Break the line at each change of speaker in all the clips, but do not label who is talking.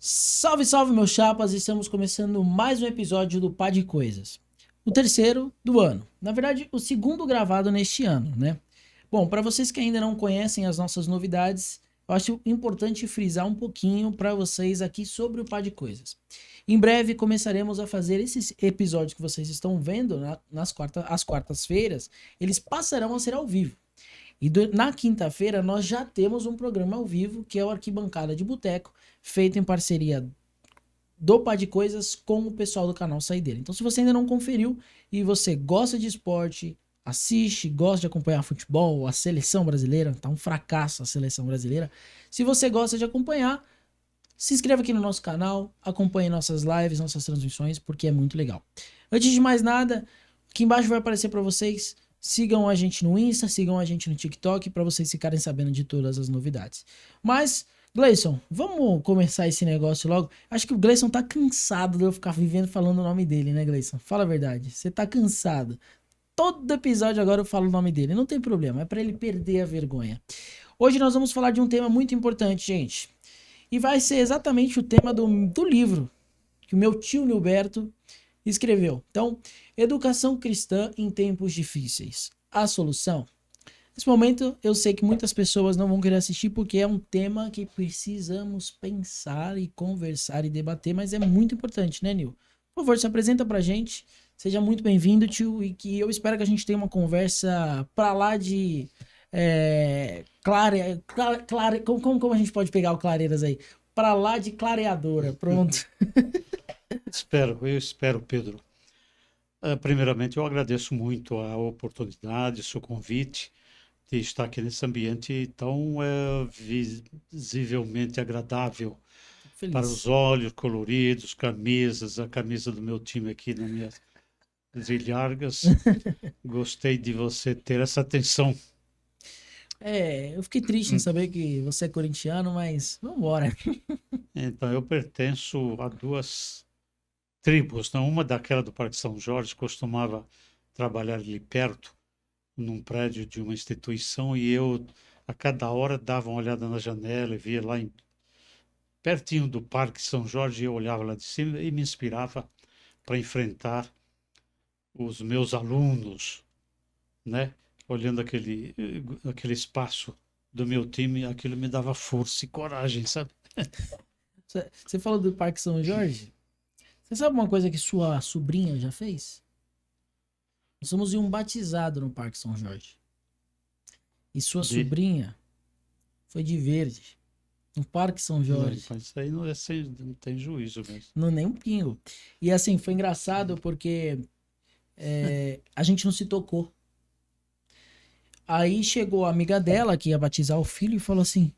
Salve, salve, meus chapas! Estamos começando mais um episódio do Pá de Coisas. O terceiro do ano. Na verdade, o segundo gravado neste ano, né? Bom, para vocês que ainda não conhecem as nossas novidades, eu acho importante frisar um pouquinho para vocês aqui sobre o Pá de Coisas. Em breve começaremos a fazer esses episódios que vocês estão vendo às quartas-feiras, eles passarão a ser ao vivo. Na quinta-feira nós já temos um programa ao vivo, que é o Arquibancada de Boteco, feito em parceria do Pá de Coisas com o pessoal do canal Saideira. Então, se você ainda não conferiu e você gosta de esporte, assiste, gosta de acompanhar futebol, a seleção brasileira, tá um fracasso a seleção brasileira. Se você gosta de acompanhar, se inscreva aqui no nosso canal, acompanhe nossas lives, nossas transmissões, porque é muito legal. Antes de mais nada, aqui embaixo vai aparecer para vocês. Sigam a gente no Insta, sigam a gente no TikTok para vocês ficarem sabendo de todas as novidades. Mas, Gleison, vamos começar esse negócio logo. Acho que o Gleison tá cansado de eu ficar vivendo falando o nome dele, né, Gleison? Fala a verdade. Você tá cansado. Todo episódio agora eu falo o nome dele. Não tem problema, é para ele perder a vergonha. Hoje nós vamos falar de um tema muito importante, gente. E vai ser exatamente o tema do livro que o meu tio Nilberto escreveu. Então, educação cristã em tempos difíceis. A solução? Nesse momento, eu sei que muitas pessoas não vão querer assistir porque é um tema que precisamos pensar e conversar e debater, mas é muito importante, né, Nil? Por favor, se apresenta pra gente. Seja muito bem-vindo, tio, e que eu espero que a gente tenha uma conversa pra lá de como a gente pode pegar o Clareiras aí? Pra lá de clareadora, pronto.
Eu espero, Pedro. Primeiramente, eu agradeço muito a oportunidade, o seu convite de estar aqui nesse ambiente tão visivelmente agradável
Fico
para
feliz.
os olhos, coloridos, camisas, a camisa do meu time aqui nas minhas ilhargas. Gostei de você ter essa atenção.
Eu fiquei triste em saber que você é corintiano, mas vambora.
Então, eu pertenço a duas tribos, não? Uma daquela do Parque São Jorge, costumava trabalhar ali perto, num prédio de uma instituição, e eu a cada hora dava uma olhada na janela e via lá pertinho do Parque São Jorge, e eu olhava lá de cima e me inspirava para enfrentar os meus alunos, né? Olhando aquele espaço do meu time, aquilo me dava força e coragem, sabe?
Você falou do Parque São Jorge? Você sabe uma coisa que sua sobrinha já fez? Nós fomos em um batizado no Parque São Jorge. E sua
De,
sobrinha foi de verde. No Parque São
não,
Jorge.
então isso aí não tem juízo mesmo.
Não, nem um pingo. E assim, foi engraçado porque a gente não se tocou. Aí chegou a amiga dela que ia batizar o filho e falou assim: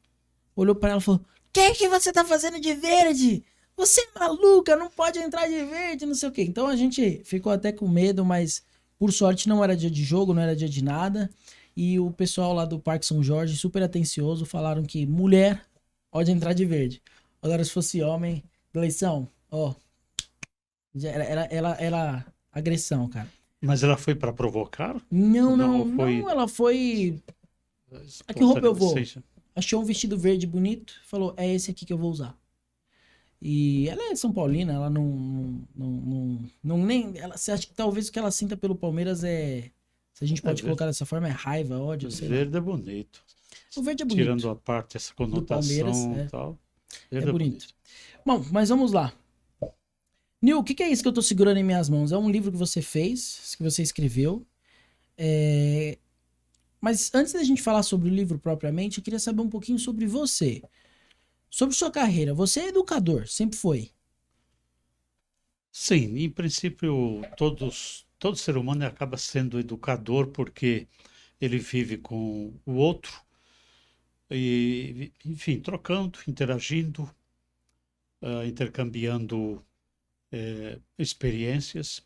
olhou pra ela e falou: que você tá fazendo de verde? Você é maluca, não pode entrar de verde, não sei o quê. Então a gente ficou até com medo, mas por sorte não era dia de jogo, não era dia de nada. E o pessoal lá do Parque São Jorge, super atencioso, falaram que mulher pode entrar de verde. Agora, se fosse homem, eleição, ó, era agressão, cara.
Mas ela foi para provocar? Ou
Não,
não?
não,
Ou
não,
foi
ela foi. A que roupa
espontânea
eu vou?
licença?
Achou um vestido verde bonito, falou: é esse aqui que eu vou usar. E ela é São Paulina, ela não nem. Ela, você acha que talvez o que ela sinta pelo Palmeiras é. Se a gente
É
pode
verde.
colocar dessa forma, é raiva, ódio, sei lá.
Verde é bonito.
O verde é
Tirando
bonito.
a parte, essa
Do Palmeiras,
conotação e tal.
é
Verde é
bonito.
bonito.
Bom, mas vamos lá. Nil, o que é isso que eu tô segurando em minhas mãos? É um livro que você fez, que você escreveu. É, mas antes da gente falar sobre o livro propriamente, eu queria saber um pouquinho sobre você. Sobre sua carreira. Você é educador, sempre foi.
Sim, em princípio, todo ser humano acaba sendo educador porque ele vive com o outro e, enfim, trocando, interagindo, intercambiando experiências.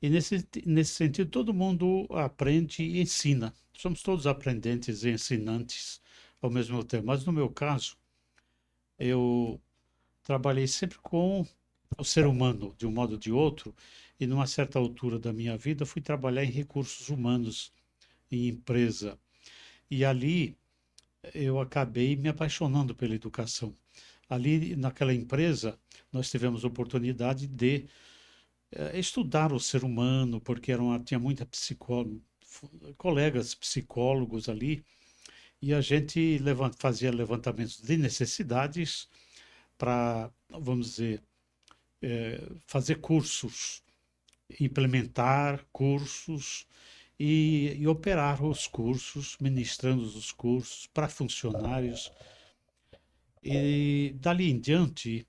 E nesse sentido, todo mundo aprende e ensina. Somos todos aprendentes e ensinantes ao mesmo tempo. Mas no meu caso, eu trabalhei sempre com o ser humano, de um modo ou de outro, e numa certa altura da minha vida fui trabalhar em recursos humanos, em empresa. E ali eu acabei me apaixonando pela educação. Ali naquela empresa, nós tivemos oportunidade de estudar o ser humano, porque tinha muita colegas psicólogos ali, e a gente fazia levantamentos de necessidades para, vamos dizer, fazer cursos, implementar cursos e operar os cursos, ministrando os cursos para funcionários. E dali em diante,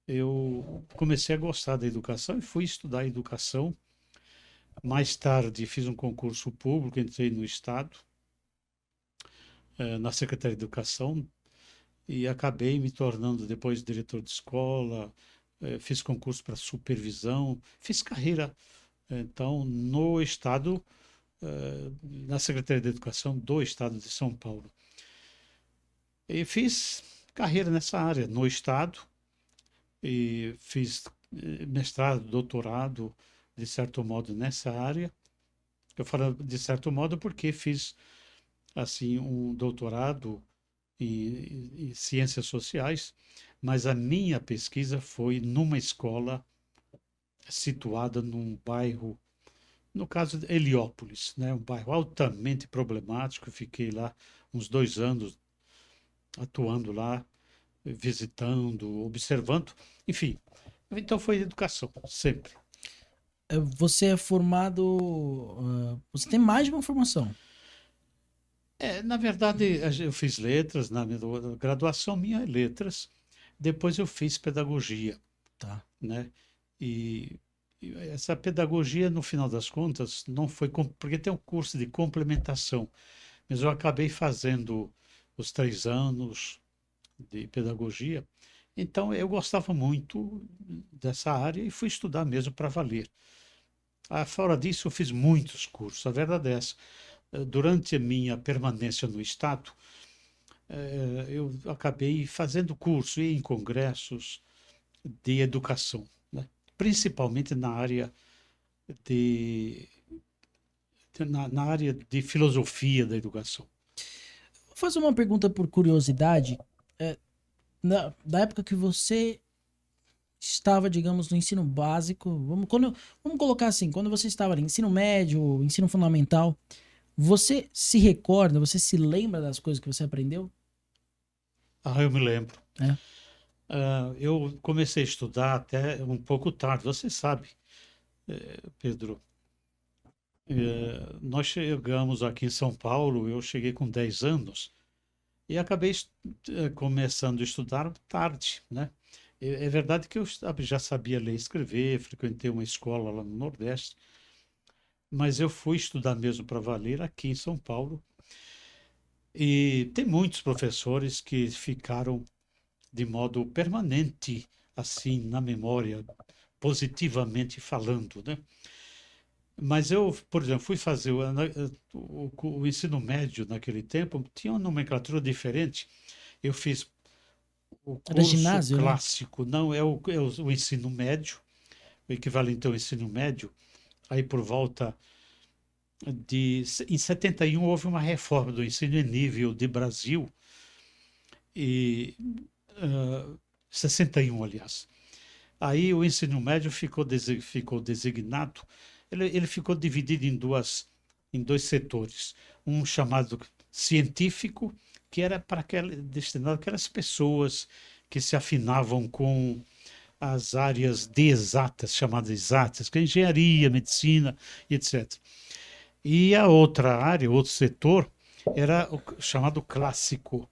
eu comecei a gostar da educação e fui estudar educação. Mais tarde, fiz um concurso público, entrei no Estado, na Secretaria de Educação, e acabei me tornando depois diretor de escola, fiz concurso para supervisão, fiz carreira, então, no Estado, na Secretaria de Educação do Estado de São Paulo. E fiz carreira nessa área, no Estado, e fiz mestrado, doutorado, de certo modo, nessa área. Eu falo de certo modo porque fiz, assim, um doutorado em ciências sociais, mas a minha pesquisa foi numa escola situada num bairro, no caso de Heliópolis, né? Um bairro altamente problemático. Fiquei lá uns 2 anos atuando lá, visitando, observando, enfim. Então foi educação, sempre.
Você é formado. Você tem mais de uma formação.
Na verdade, eu fiz letras, na minha graduação minha é letras, depois eu fiz pedagogia,
Tá.
né? E, e essa pedagogia, no final das contas, não foi porque tem um curso de complementação, mas eu acabei fazendo os 3 anos de pedagogia, então eu gostava muito dessa área e fui estudar mesmo para valer. Fora disso, eu fiz muitos cursos, a verdade é essa. Durante a minha permanência no Estado, eu acabei fazendo curso e em congressos de educação, né? Principalmente na área de, na área de filosofia da educação.
Vou fazer uma pergunta por curiosidade. Da época que você estava, digamos, no ensino básico, vamos colocar assim, quando você estava ali, ensino médio, ensino fundamental, você se recorda, você se lembra das coisas que você aprendeu?
Eu me lembro.
É.
Eu comecei a estudar até um pouco tarde, você sabe, Pedro. Nós chegamos aqui em São Paulo, eu cheguei com 10 anos e acabei começando a estudar tarde, né? É verdade que eu já sabia ler e escrever, frequentei uma escola lá no Nordeste, mas eu fui estudar mesmo para valer aqui em São Paulo. E tem muitos professores que ficaram de modo permanente, assim, na memória, positivamente falando, né? Mas eu, por exemplo, fui fazer o ensino médio naquele tempo, tinha uma nomenclatura diferente. Eu fiz o
Era
curso
ginásio, né?
clássico, não é o ensino médio, o equivalente ao ensino médio. Aí por volta em 71 houve uma reforma do ensino em nível de Brasil, e 61, aliás. Aí o ensino médio ficou designado, ele ficou dividido em dois setores. Um chamado científico, que era destinado àquelas pessoas que se afinavam com as áreas de exatas, chamadas exatas, que é engenharia, medicina, etc. E a outra área, outro setor, era o chamado clássico.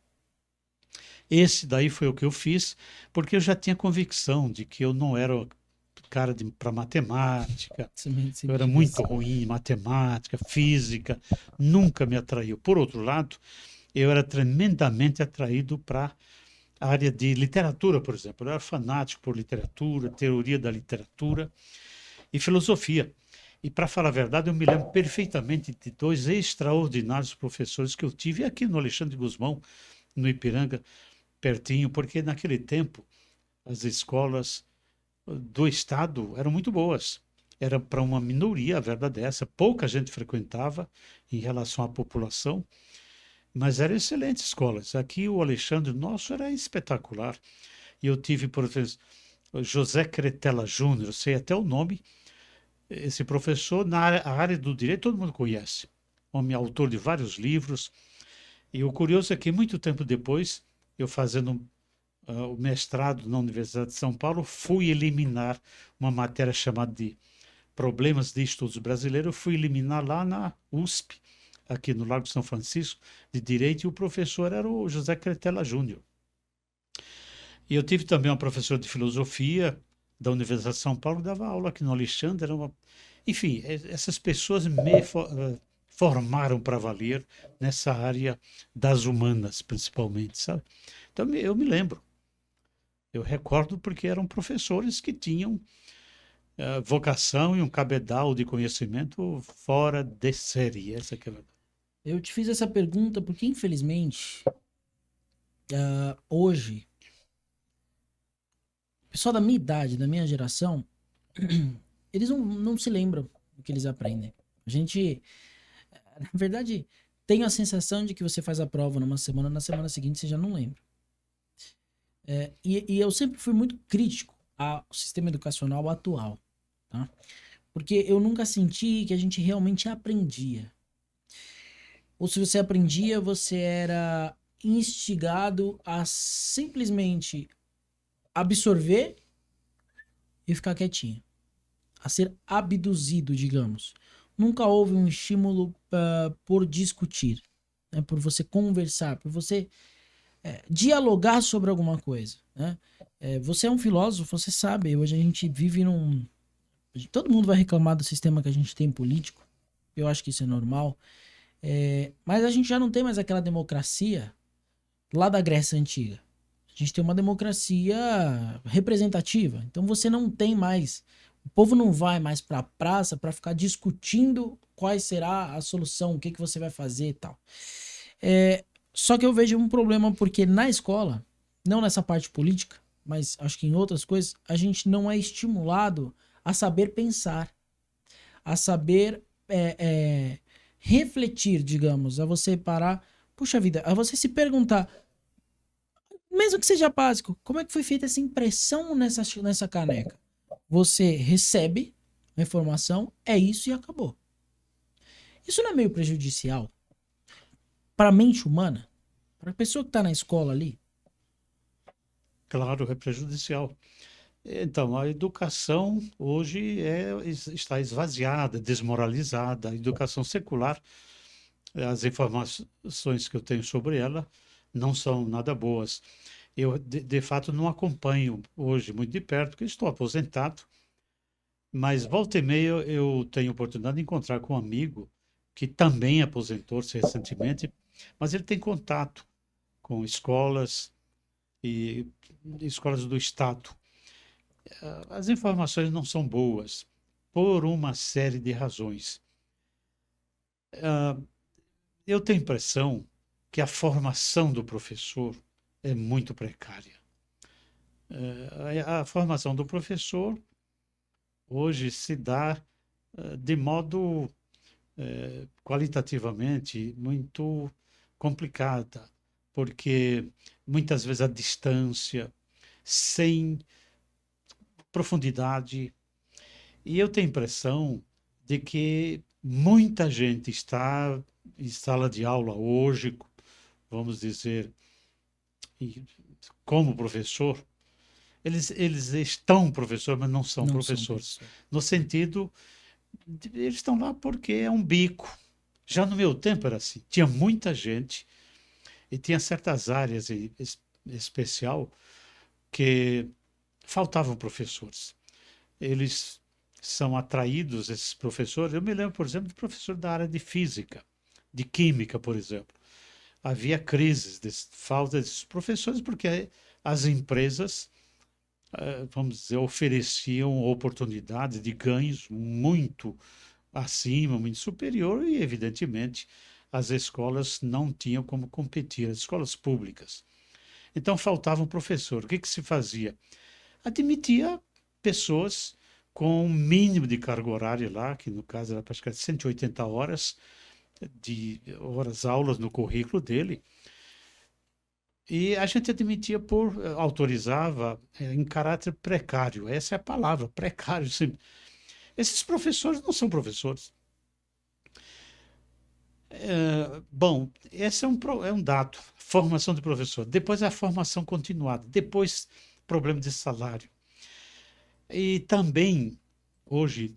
Esse daí foi o que eu fiz, porque eu já tinha convicção de que eu não era cara para matemática, eu era muito ruim em matemática, física, nunca me atraiu. Por outro lado, eu era tremendamente atraído para a área de literatura, por exemplo. Eu era fanático por literatura, teoria da literatura e filosofia. E, para falar a verdade, eu me lembro perfeitamente de 2 extraordinários professores que eu tive aqui no Alexandre de Gusmão, no Ipiranga, pertinho, porque naquele tempo as escolas do Estado eram muito boas. Era para uma minoria, a verdade é essa, pouca gente frequentava em relação à população, Mas eram excelentes escolas. Aqui o Alexandre nosso era espetacular. E eu tive professor José Cretela Júnior, sei até o nome. Esse professor, na área do direito, todo mundo conhece. Homem autor de vários livros. E o curioso é que, muito tempo depois, eu fazendo o mestrado na Universidade de São Paulo, fui eliminar uma matéria chamada de Problemas de Estudos Brasileiros. Eu fui eliminar lá na USP, aqui no Largo de São Francisco, de Direito, e o professor era o José Cretela Júnior. E eu tive também uma professora de filosofia da Universidade de São Paulo, que dava aula aqui no Alexandre. Enfim, essas pessoas me formaram para valer nessa área das humanas, principalmente, sabe? Então, eu me lembro. Eu recordo porque eram professores que tinham vocação e um cabedal de conhecimento fora de série. Essa que é a verdade.
Eu te fiz essa pergunta porque, infelizmente, hoje, o pessoal da minha idade, da minha geração, eles não se lembram do que eles aprendem. A gente, na verdade, tem a sensação de que você faz a prova numa semana, na semana seguinte você já não lembra. E eu sempre fui muito crítico ao sistema educacional atual, tá? Porque eu nunca senti que a gente realmente aprendia. Ou se você aprendia, você era instigado a simplesmente absorver e ficar quietinho. A ser abduzido, digamos. Nunca houve um estímulo por discutir, né? Por você conversar, por você dialogar sobre alguma coisa, né? Você é um filósofo, você sabe, hoje a gente vive num... Todo mundo vai reclamar do sistema que a gente tem político, eu acho que isso é normal, mas a gente já não tem mais aquela democracia lá da Grécia Antiga. A gente tem uma democracia representativa, então você não tem mais... O povo não vai mais para a praça para ficar discutindo qual será a solução, o que você vai fazer e tal. Só que eu vejo um problema porque na escola, não nessa parte política, mas acho que em outras coisas, a gente não é estimulado a saber pensar, a saber refletir, digamos, a você parar, puxa vida, a você se perguntar, mesmo que seja básico, como é que foi feita essa impressão nessa caneca? Você recebe a informação, é isso e acabou. Isso não é meio prejudicial para a mente humana? Para a pessoa que está na escola ali?
Claro, é prejudicial. Então, a educação hoje está esvaziada, desmoralizada. A educação secular, as informações que eu tenho sobre ela não são nada boas. Eu, de fato, não acompanho hoje muito de perto, porque estou aposentado, mas volta e meia eu tenho oportunidade de encontrar com um amigo que também aposentou-se recentemente, mas ele tem contato com escolas e escolas do Estado. As informações não são boas por uma série de razões. Eu tenho a impressão que a formação do professor é muito precária. A formação do professor hoje se dá de modo qualitativamente muito complicada, porque muitas vezes a distância, sem profundidade. E eu tenho a impressão de que muita gente está em sala de aula hoje, vamos dizer, como professor. Eles estão professor, mas não são professores. No sentido, eles estão lá porque é um bico. Já no meu tempo era assim. Tinha muita gente e tinha certas áreas em especial que faltavam professores. Eles são atraídos, esses professores. Eu me lembro, por exemplo, de professor da área de física, de química, por exemplo. Havia crises de falta desses professores porque as empresas, vamos dizer, ofereciam oportunidades de ganhos muito acima, muito superior, e, evidentemente, as escolas não tinham como competir, as escolas públicas. Então, faltava um professor. O que se fazia? Admitia pessoas com um mínimo de carga horária lá, que no caso era praticamente 180 horas, de horas aulas no currículo dele. E a gente admitia autorizava em caráter precário. Essa é a palavra, precário. Esses professores não são professores. Bom, esse é um dado, formação de professor. Depois a formação continuada. Depois, problema de salário. E também, hoje,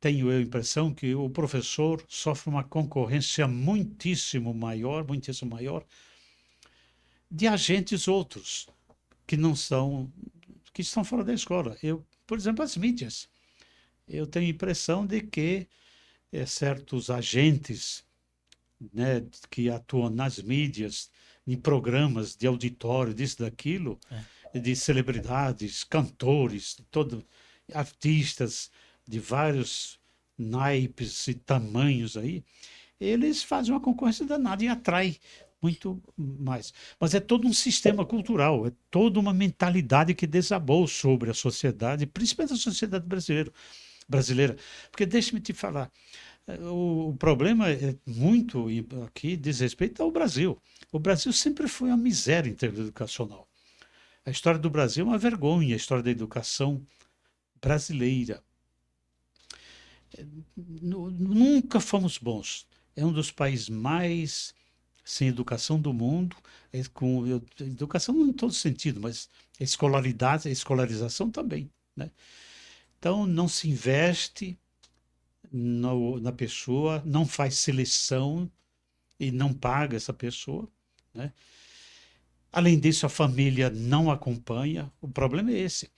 tenho eu a impressão que o professor sofre uma concorrência muitíssimo maior de agentes outros que não são, que estão fora da escola. Por exemplo, as mídias. Eu tenho a impressão de que certos agentes, né, que atuam nas mídias, em programas de auditório, disso, daquilo, de celebridades, cantores, artistas de vários naipes e tamanhos aí, eles fazem uma concorrência danada e atraem muito mais. Mas é todo um sistema cultural, é toda uma mentalidade que desabou sobre a sociedade, principalmente a sociedade brasileira. Porque deixe-me te falar, o problema é muito aqui diz respeito ao Brasil. O Brasil sempre foi uma miséria em termos educacional. A história do Brasil é uma vergonha, a história da educação brasileira. Nunca fomos bons. É um dos países mais sem educação do mundo, com educação em todo sentido, mas escolarização também, né? Então, não se investe na pessoa, não faz seleção e não paga essa pessoa, né? Além disso, a família não acompanha. O problema é esse.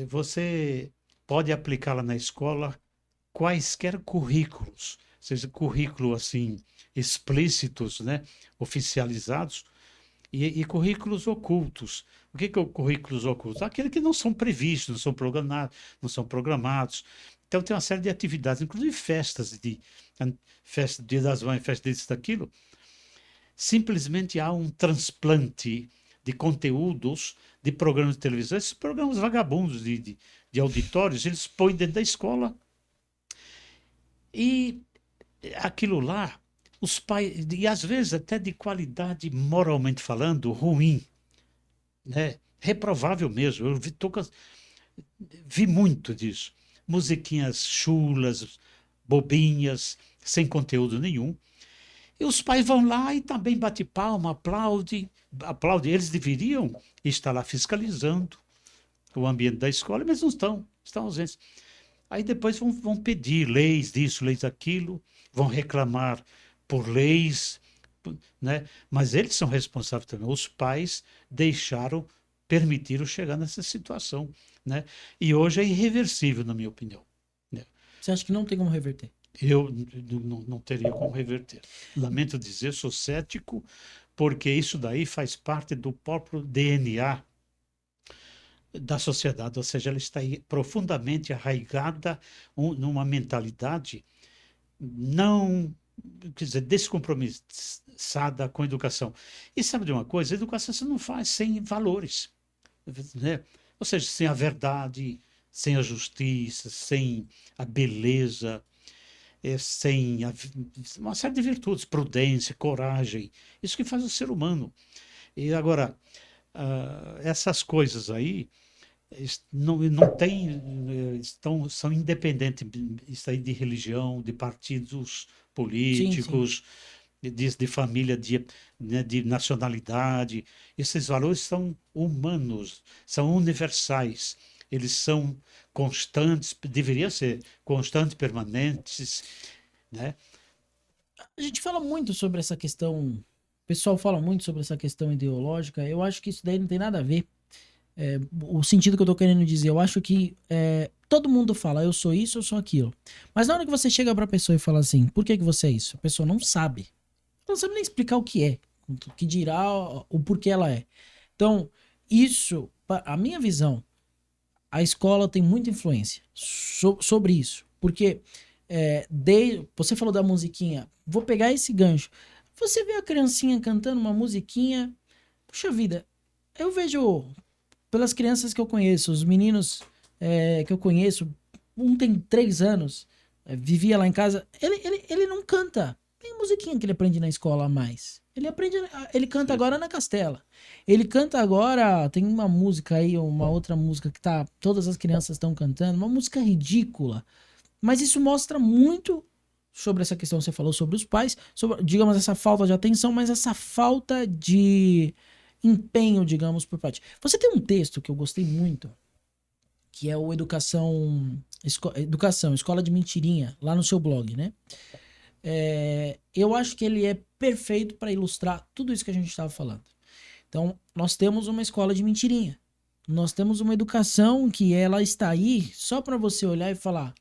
Você pode aplicar lá na escola quaisquer currículos, seja currículo assim explícitos, né, oficializados, e currículos ocultos. O que é currículos ocultos? Aqueles que não são previstos, não são programados. Então tem uma série de atividades, inclusive festa Dia das Mães, festa disso, daquilo. Simplesmente há um transplante de conteúdos de programas de televisão, esses programas vagabundos de auditórios, eles põem dentro da escola. E aquilo lá, os pais, e às vezes até de qualidade, moralmente falando, ruim, né? Reprovável mesmo. Eu vi muito disso. Musiquinhas chulas, bobinhas, sem conteúdo nenhum. E os pais vão lá e também bate palma, aplaude. Eles deveriam estar lá fiscalizando o ambiente da escola, mas não estão ausentes. Aí depois vão pedir leis disso, leis daquilo, vão reclamar por leis, né? Mas eles são responsáveis também. Os pais permitiram chegar nessa situação, né? E hoje é irreversível, na minha opinião, né?
Você acha que não tem como reverter?
Eu não teria como reverter. Lamento dizer, sou cético, porque isso daí faz parte do próprio DNA da sociedade, ou seja, ela está profundamente arraigada numa mentalidade não, quer dizer, descompromissada com a educação. E sabe de uma coisa? A educação você não faz sem valores, né? Ou seja, sem a verdade, sem a justiça, sem a beleza, sem uma série de virtudes, prudência, coragem. Isso que faz o ser humano. E agora, essas coisas aí não tem, são independentes isso aí de religião, de partidos políticos, de família, né, de nacionalidade. Esses valores são humanos, são universais. Eles são constantes, deveriam ser constantes, permanentes, né?
A gente fala muito sobre essa questão, o pessoal fala muito sobre essa questão ideológica. Eu acho que isso daí não tem nada a ver. O sentido que eu tô querendo dizer, eu acho que todo mundo fala, eu sou isso, eu sou aquilo. Mas na hora que você chega pra pessoa e fala assim, por que você é isso? A pessoa não sabe. Ela não sabe nem explicar o que é, o que dirá, o porquê ela é. Então, isso, a minha visão, a escola tem muita influência sobre isso. Porque você falou da musiquinha, vou pegar esse gancho. Você vê a criancinha cantando uma musiquinha, puxa vida, eu vejo pelas crianças que eu conheço, os meninos que eu conheço, um tem 3 anos, vivia lá em casa, ele não canta. nem musiquinha que ele aprende na escola mais. Ele canta agora na Castela. Ele canta agora, tem uma música aí, uma outra música que tá, todas as crianças estão cantando, uma música ridícula. Mas isso mostra muito sobre essa questão que você falou sobre os pais, sobre, digamos, essa falta de atenção, mas essa falta de empenho, digamos, por parte. Você tem um texto que eu gostei muito, que é o Educação, Escola de Mentirinha, lá no seu blog, né? Eu acho que ele é perfeito para ilustrar tudo isso que a gente estava falando. Então, nós temos uma escola de mentirinha. Nós temos uma educação que ela está aí só para você olhar e falar: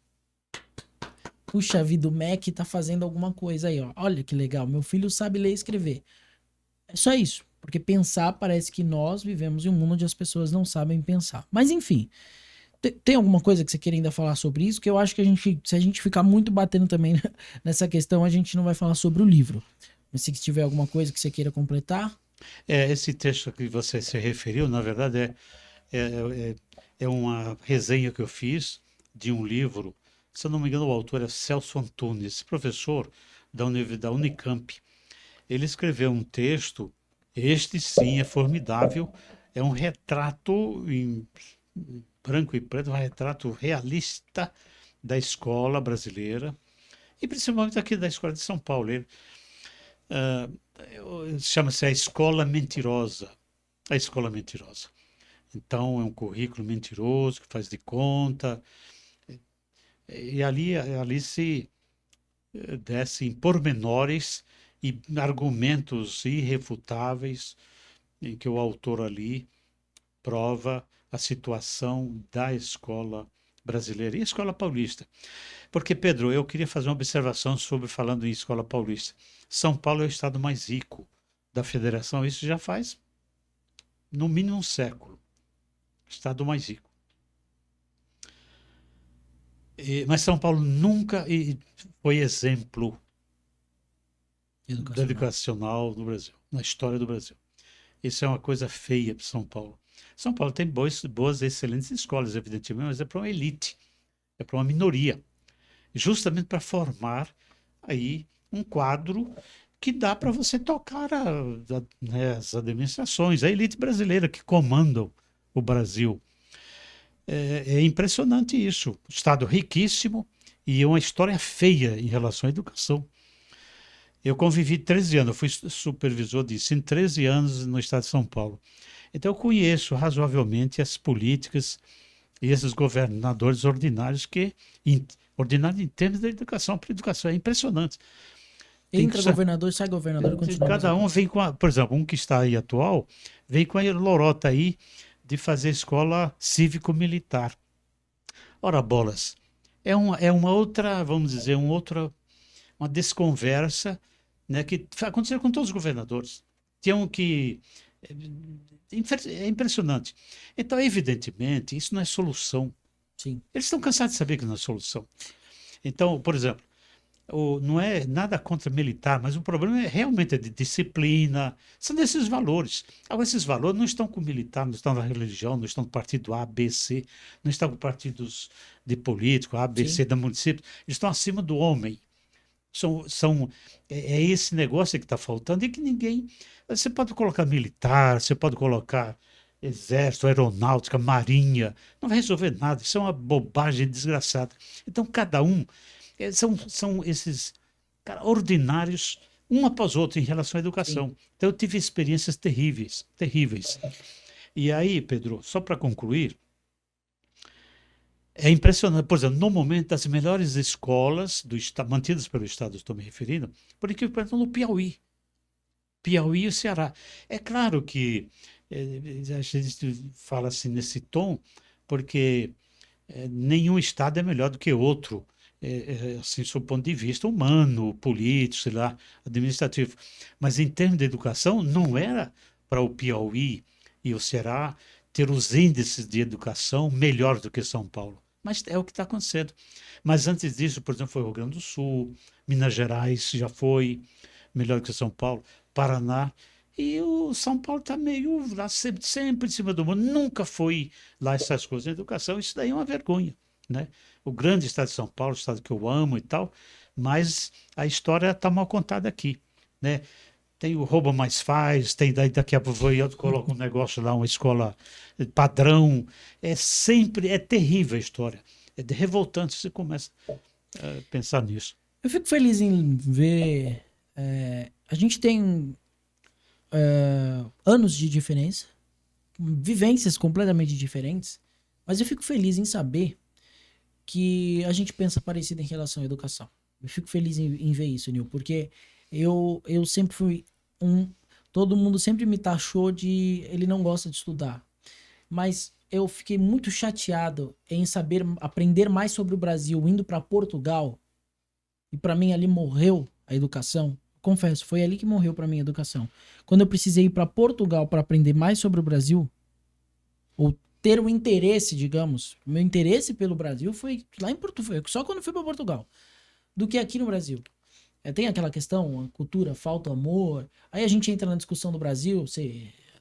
puxa vida, o MEC tá fazendo alguma coisa aí, ó. Olha que legal, meu filho sabe ler e escrever. É só isso. Porque pensar, parece que nós vivemos em um mundo onde as pessoas não sabem pensar. Mas enfim, tem alguma coisa que você queira ainda falar sobre isso? Que eu acho que se a gente ficar muito batendo também nessa questão, a gente não vai falar sobre o livro. Mas se tiver alguma coisa que você queira completar.
Esse texto que você se referiu, na verdade, é uma resenha que eu fiz de um livro. Se eu não me engano, o autor é Celso Antunes, professor da Unicamp. Ele escreveu um texto, este sim é formidável, é um retrato em branco e preto, um retrato realista da escola brasileira, e principalmente aqui da escola de São Paulo. Ele, chama-se A Escola Mentirosa. A Escola Mentirosa. Então, é um currículo mentiroso, que faz de conta, e ali se desce em pormenores e argumentos irrefutáveis em que o autor ali prova a situação da escola brasileira e a escola paulista. Porque, Pedro, eu queria fazer uma observação sobre, falando em escola paulista. São Paulo é o estado mais rico da federação, isso já faz no mínimo um século. Estado mais rico. Mas São Paulo nunca foi exemplo educacional no Brasil, na história do Brasil. Isso é uma coisa feia para São Paulo. São Paulo tem boas, excelentes escolas, evidentemente, mas é para uma elite, é para uma minoria, justamente para formar aí um quadro que dá para você tocar né, as administrações, a elite brasileira que comandam o Brasil. É impressionante isso. Estado riquíssimo e uma história feia em relação à educação. Eu convivi 13 anos, eu fui supervisor de ensino 13 anos no estado de São Paulo. Então eu conheço razoavelmente as políticas e esses governadores ordinários ordinários em termos da educação, porque a educação é impressionante.
Entra governador, sai governador e continua.
Cada um vem por exemplo, um que está aí atual, vem com a lorota aí de fazer escola cívico-militar. Ora, bolas, é uma outra, vamos dizer, uma desconversa, né, que aconteceu com todos os governadores. Tinham que... É impressionante. Então, evidentemente, isso não é solução.
Sim.
Eles estão cansados de saber que não é solução. Então, por exemplo, não é nada contra militar, mas o problema realmente de disciplina, são desses valores. Agora, esses valores não estão com o militar, não estão na religião, não estão no partido A, B, C, não estão com partidos de político, A, B, C, da município, eles estão acima do homem. É esse negócio que está faltando e que ninguém... Você pode colocar militar, você pode colocar exército, aeronáutica, marinha, não vai resolver nada, isso é uma bobagem desgraçada. Então, cada um... São esses ordinários, um após outro, em relação à educação. Sim. Então, eu tive experiências terríveis, terríveis. E aí, Pedro, só para concluir, é impressionante, por exemplo, no momento, as melhores escolas mantidas pelo Estado, estou me referindo, por incrível que pareça, no Piauí. Piauí e o Ceará. É claro que a gente fala assim nesse tom, porque nenhum Estado é melhor do que outro, assim, sob o ponto de vista humano, político, sei lá, administrativo. Mas em termos de educação, não era para o Piauí e o Ceará ter os índices de educação melhores do que São Paulo. Mas é o que está acontecendo. Mas antes disso, por exemplo, foi o Rio Grande do Sul, Minas Gerais já foi melhor do que São Paulo, Paraná. E o São Paulo está meio lá, sempre em cima do mundo. Nunca foi lá essas coisas de educação. Isso daí é uma vergonha, né? O grande estado de São Paulo, o estado que eu amo e tal, mas a história está mal contada aqui, né? Tem o rouba mais faz, tem daqui a pouco eu coloco um negócio lá, uma escola padrão. É terrível a história. É revoltante, você começa a pensar nisso.
Eu fico feliz em ver. A gente tem anos de diferença, vivências completamente diferentes, mas eu fico feliz em saber que a gente pensa parecido em relação à educação. Eu fico feliz em ver isso, Nil, porque eu sempre fui um. Todo mundo sempre me taxou de ele não gosta de estudar. Mas eu fiquei muito chateado em saber aprender mais sobre o Brasil indo para Portugal. E para mim ali morreu a educação. Confesso, foi ali que morreu para mim a educação. Quando eu precisei ir para Portugal para aprender mais sobre o Brasil, ou ter o interesse, digamos, o meu interesse pelo Brasil foi lá em Portugal, só quando eu fui para Portugal, do que aqui no Brasil. Tem aquela questão, a cultura, falta amor. Aí a gente entra na discussão do Brasil,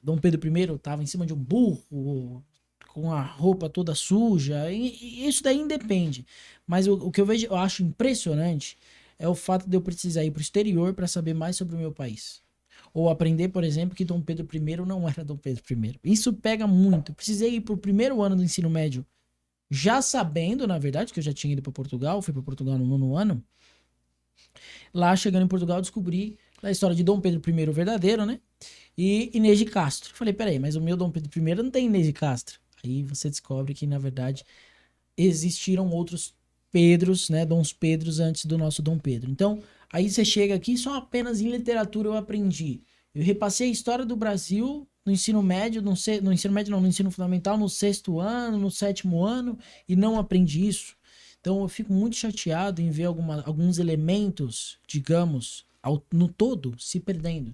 Dom Pedro I estava em cima de um burro, com a roupa toda suja, e isso daí independe. Mas o que eu vejo, eu acho impressionante é o fato de eu precisar ir para o exterior para saber mais sobre o meu país. Ou aprender, por exemplo, que Dom Pedro I não era Dom Pedro I. Isso pega muito. Eu precisei ir para o primeiro ano do ensino médio, já sabendo, na verdade, que eu já tinha ido para Portugal, fui para Portugal no 9º ano. Lá, chegando em Portugal, eu descobri a história de Dom Pedro I, o verdadeiro, né? E Inês de Castro. Falei, peraí, mas o meu Dom Pedro I não tem Inês de Castro. Aí você descobre que, na verdade, existiram outros Pedros, né? Dons Pedros antes do nosso Dom Pedro. Então, aí você chega aqui, só apenas em literatura eu aprendi. Eu repassei a história do Brasil no ensino médio, no ensino médio não, no ensino fundamental, no 6º ano, no 7º ano, e não aprendi isso. Então eu fico muito chateado em ver alguns elementos, digamos, no todo, se perdendo.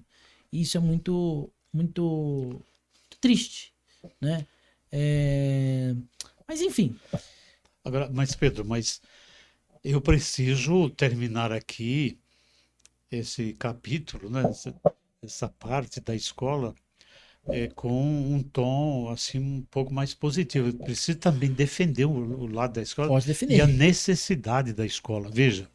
E isso é muito, muito triste, né? Mas enfim.
Agora, mas Pedro, eu preciso terminar aqui esse capítulo, né? Essa parte da escola com um tom assim um pouco mais positivo. Eu preciso também defender o lado da escola
Pode
e a
defender.
necessidade da escola. Veja,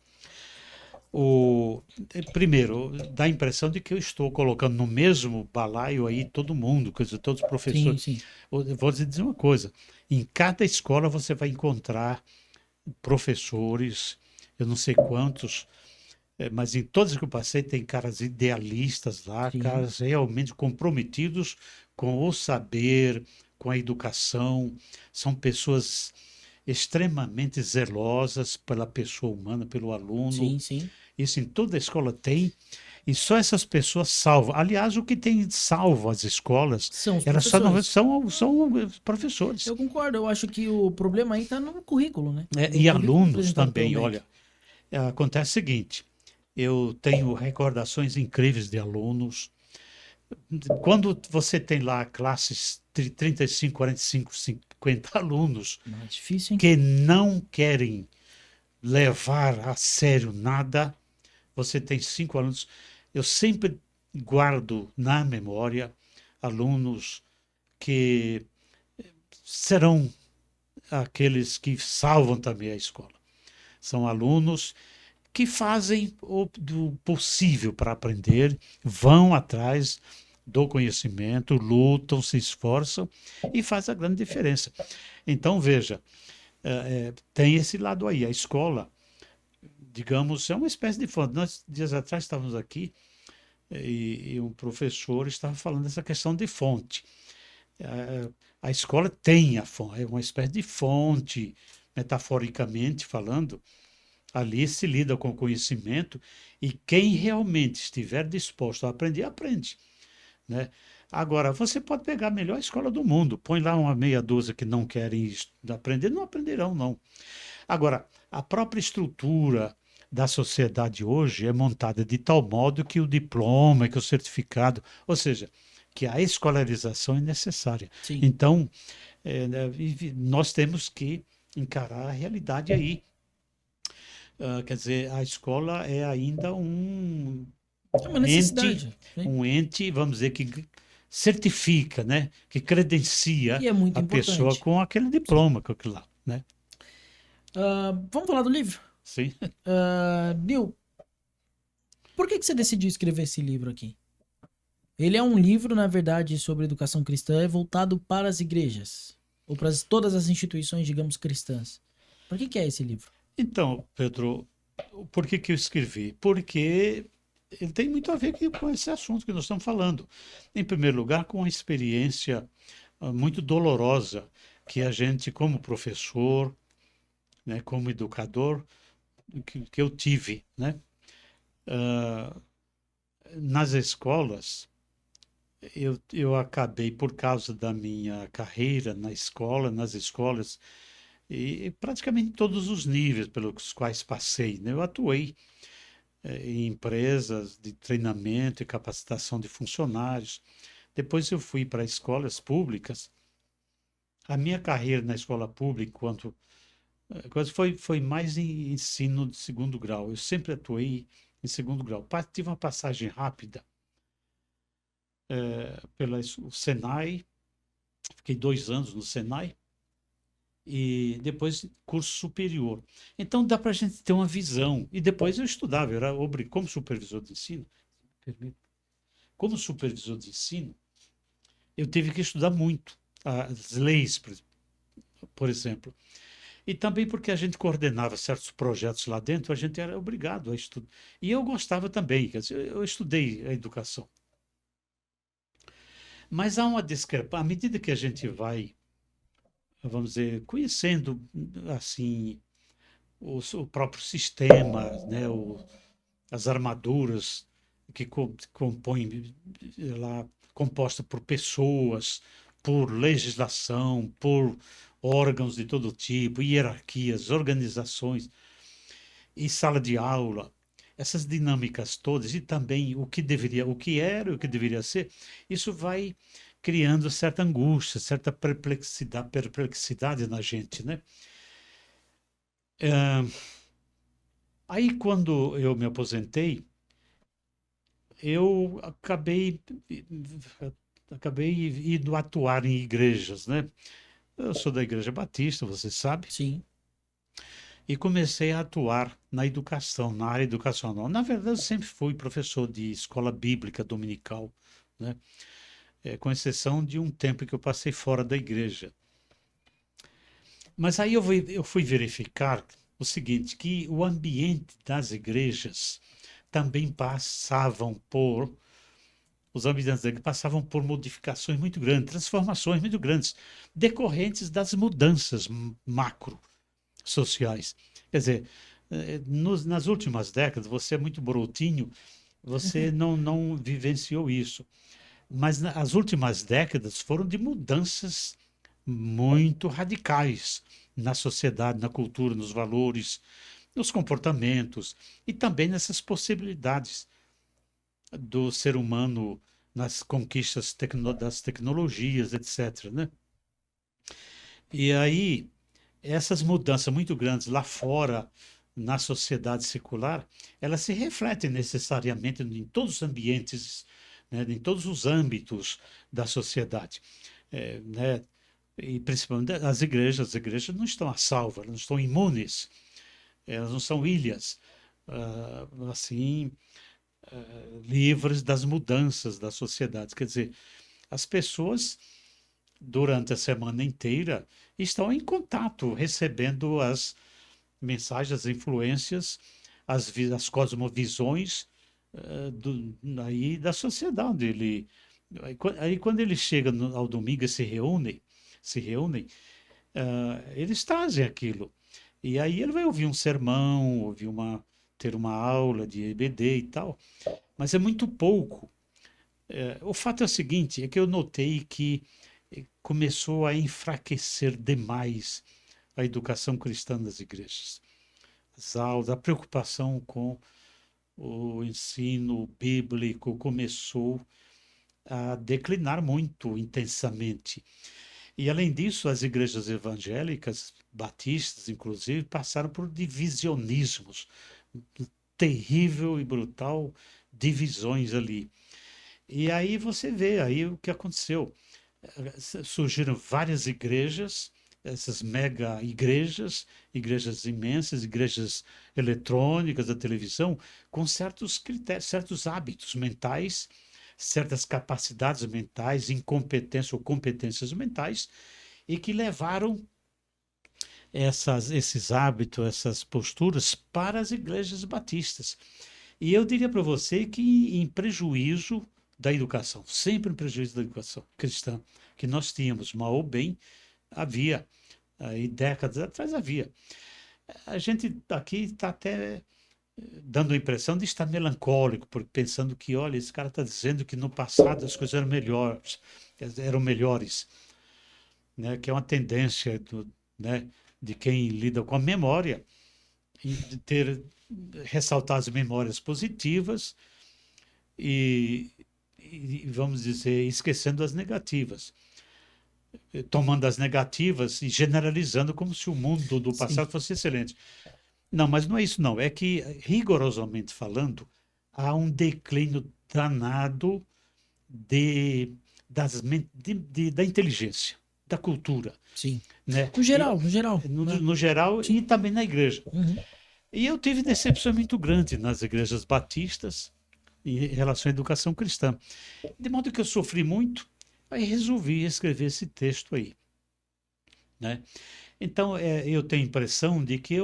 primeiro, dá a impressão de que eu estou colocando no mesmo balaio aí todo mundo, quer dizer, todos os
Sim,
professores.
sim.
Eu vou dizer uma coisa: em cada escola você vai encontrar professores, eu não sei quantos, mas em todas que eu passei tem caras idealistas lá,
Sim.
caras realmente comprometidos com o saber, com a educação. São pessoas extremamente zelosas pela pessoa humana, pelo aluno.
Sim, sim.
Isso em toda a escola tem. E só essas pessoas salvam. Aliás, o que tem salvo as escolas,
São os
elas só não
professores.
são professores.
Eu concordo, eu acho que o problema aí tá no currículo, né? No
E
currículo
alunos
apresentado pelo
também,
MEC.
olha. Acontece o seguinte: eu tenho recordações incríveis de alunos. Quando você tem lá classes de 35, 45, 50 alunos
Não é difícil, hein?
que não querem levar a sério nada, você tem 5 alunos. Eu sempre guardo na memória alunos que serão aqueles que salvam também a escola. São alunos que fazem do possível para aprender, vão atrás do conhecimento, lutam, se esforçam e faz a grande diferença. Então, veja, tem esse lado aí. A escola, digamos, é uma espécie de fonte. Nós, dias atrás, estávamos aqui e um professor estava falando dessa questão de fonte. A escola tem a fonte, é uma espécie de fonte, metaforicamente falando. Ali se lida com conhecimento e quem realmente estiver disposto a aprender, aprende, né? Agora, você pode pegar a melhor escola do mundo, põe lá uma meia dúzia que não querem aprender, não aprenderão, não. Agora, a própria estrutura da sociedade hoje é montada de tal modo que o diploma, que o certificado, ou seja, que a escolarização é necessária.
Sim.
Então, nós temos que encarar a realidade aí. Quer dizer, a escola é ainda
É uma
ente,
necessidade, né?
um ente, vamos dizer, que certifica, né? Que credencia
E é muito
a pessoa
importante.
com aquele
Sim.
diploma, com aquilo lá, né?
Vamos falar do livro?
sim.
Bill, por que você decidiu escrever esse livro aqui? Ele é um livro, na verdade, sobre educação cristã voltado para as igrejas. Ou para todas as instituições, digamos, cristãs. Por que é esse livro?
Então, Pedro, por que que eu escrevi? Porque ele tem muito a ver com esse assunto que nós estamos falando. Em primeiro lugar, com a experiência muito dolorosa que a gente, como professor, né, como educador, que eu tive, né? Ah, nas escolas, eu acabei, por causa da minha carreira na escola, nas escolas, e praticamente todos os níveis pelos quais passei, né? Eu atuei em empresas de treinamento e capacitação de funcionários. Depois eu fui para escolas públicas. A minha carreira na escola pública, foi mais em ensino de segundo grau. Eu sempre atuei em segundo grau. Tive uma passagem rápida pelo Senai, fiquei 2 anos no Senai, e depois curso superior. Então dá para a gente ter uma visão. E depois eu estudava, eu era como supervisor de ensino. Como supervisor de ensino, eu tive que estudar muito as leis, por exemplo. E também porque a gente coordenava certos projetos lá dentro, a gente era obrigado a estudar. E eu gostava também, quer dizer, eu estudei a educação. Mas há uma discrepância, à medida que a gente vai, vamos dizer, conhecendo assim o próprio sistema, né, as armaduras que compõem lá, composta por pessoas, por legislação, por órgãos de todo tipo, hierarquias, organizações e sala de aula, essas dinâmicas todas e também o que era e o que deveria ser, isso vai criando certa angústia, certa perplexidade na gente, né? É, aí quando eu me aposentei, eu acabei indo atuar em igrejas, né? Eu sou da Igreja Batista, você sabe,
Sim.
e comecei a atuar na educação, na área educacional. Na verdade, eu sempre fui professor de escola bíblica dominical, né? Com exceção de um tempo que eu passei fora da igreja. Mas aí eu fui verificar o seguinte, que o ambiente das igrejas também os ambientes da igreja passavam por modificações muito grandes, transformações muito grandes, decorrentes das mudanças macro sociais. Quer dizer, nas últimas décadas, você é muito brotinho, você não vivenciou isso. Mas as últimas décadas foram de mudanças muito radicais na sociedade, na cultura, nos valores, nos comportamentos e também nessas possibilidades do ser humano nas conquistas das tecnologias, etc., né? E aí, essas mudanças muito grandes lá fora, na sociedade secular, elas se refletem necessariamente em todos os ambientes, né, em todos os âmbitos da sociedade. Né, e principalmente as igrejas não estão a salvo, elas não estão imunes, elas não são ilhas, assim, livres das mudanças da sociedade. Quer dizer, as pessoas, durante a semana inteira, estão em contato, recebendo as mensagens, as influências, as cosmovisões aí da sociedade. Aí quando ele chega ao domingo e se reúnem, eles trazem aquilo. E aí ele vai ouvir um sermão, ter uma aula de EBD e tal, mas é muito pouco. O fato é o seguinte, é que eu notei que começou a enfraquecer demais a educação cristã das igrejas. As aulas, a preocupação com o ensino bíblico começou a declinar muito intensamente. E, além disso, as igrejas evangélicas, batistas, inclusive, passaram por divisionismos, terrível e brutal divisões ali. E aí você vê aí o que aconteceu. Surgiram várias igrejas essas mega igrejas, igrejas imensas, igrejas eletrônicas da televisão, com certos critérios, certos hábitos mentais, certas capacidades mentais, incompetência ou competências mentais, e que levaram esses hábitos, essas posturas para as igrejas batistas. E eu diria para você que em prejuízo da educação, sempre em prejuízo da educação cristã, que nós tínhamos, mal ou bem, havia, e décadas atrás havia. A gente aqui está até dando a impressão de estar melancólico, porque pensando que, olha, esse cara está dizendo que no passado as coisas eram melhores, né? Que é uma tendência né, de quem lida com a memória, e de ressaltar as memórias positivas e, vamos dizer, esquecendo as negativas. Tomando as negativas e generalizando como se o mundo do
Sim.
passado fosse excelente. Não, mas não é isso não. É que, rigorosamente falando, há um declínio danado da inteligência, da cultura,
Sim.
né?
No geral, no geral.
No,
Né?
no geral e também na igreja.
Uhum.
E eu tive decepção muito grande nas igrejas batistas em relação à educação cristã. De modo que eu sofri muito, aí resolvi escrever esse texto aí, né? Então, eu tenho a impressão de que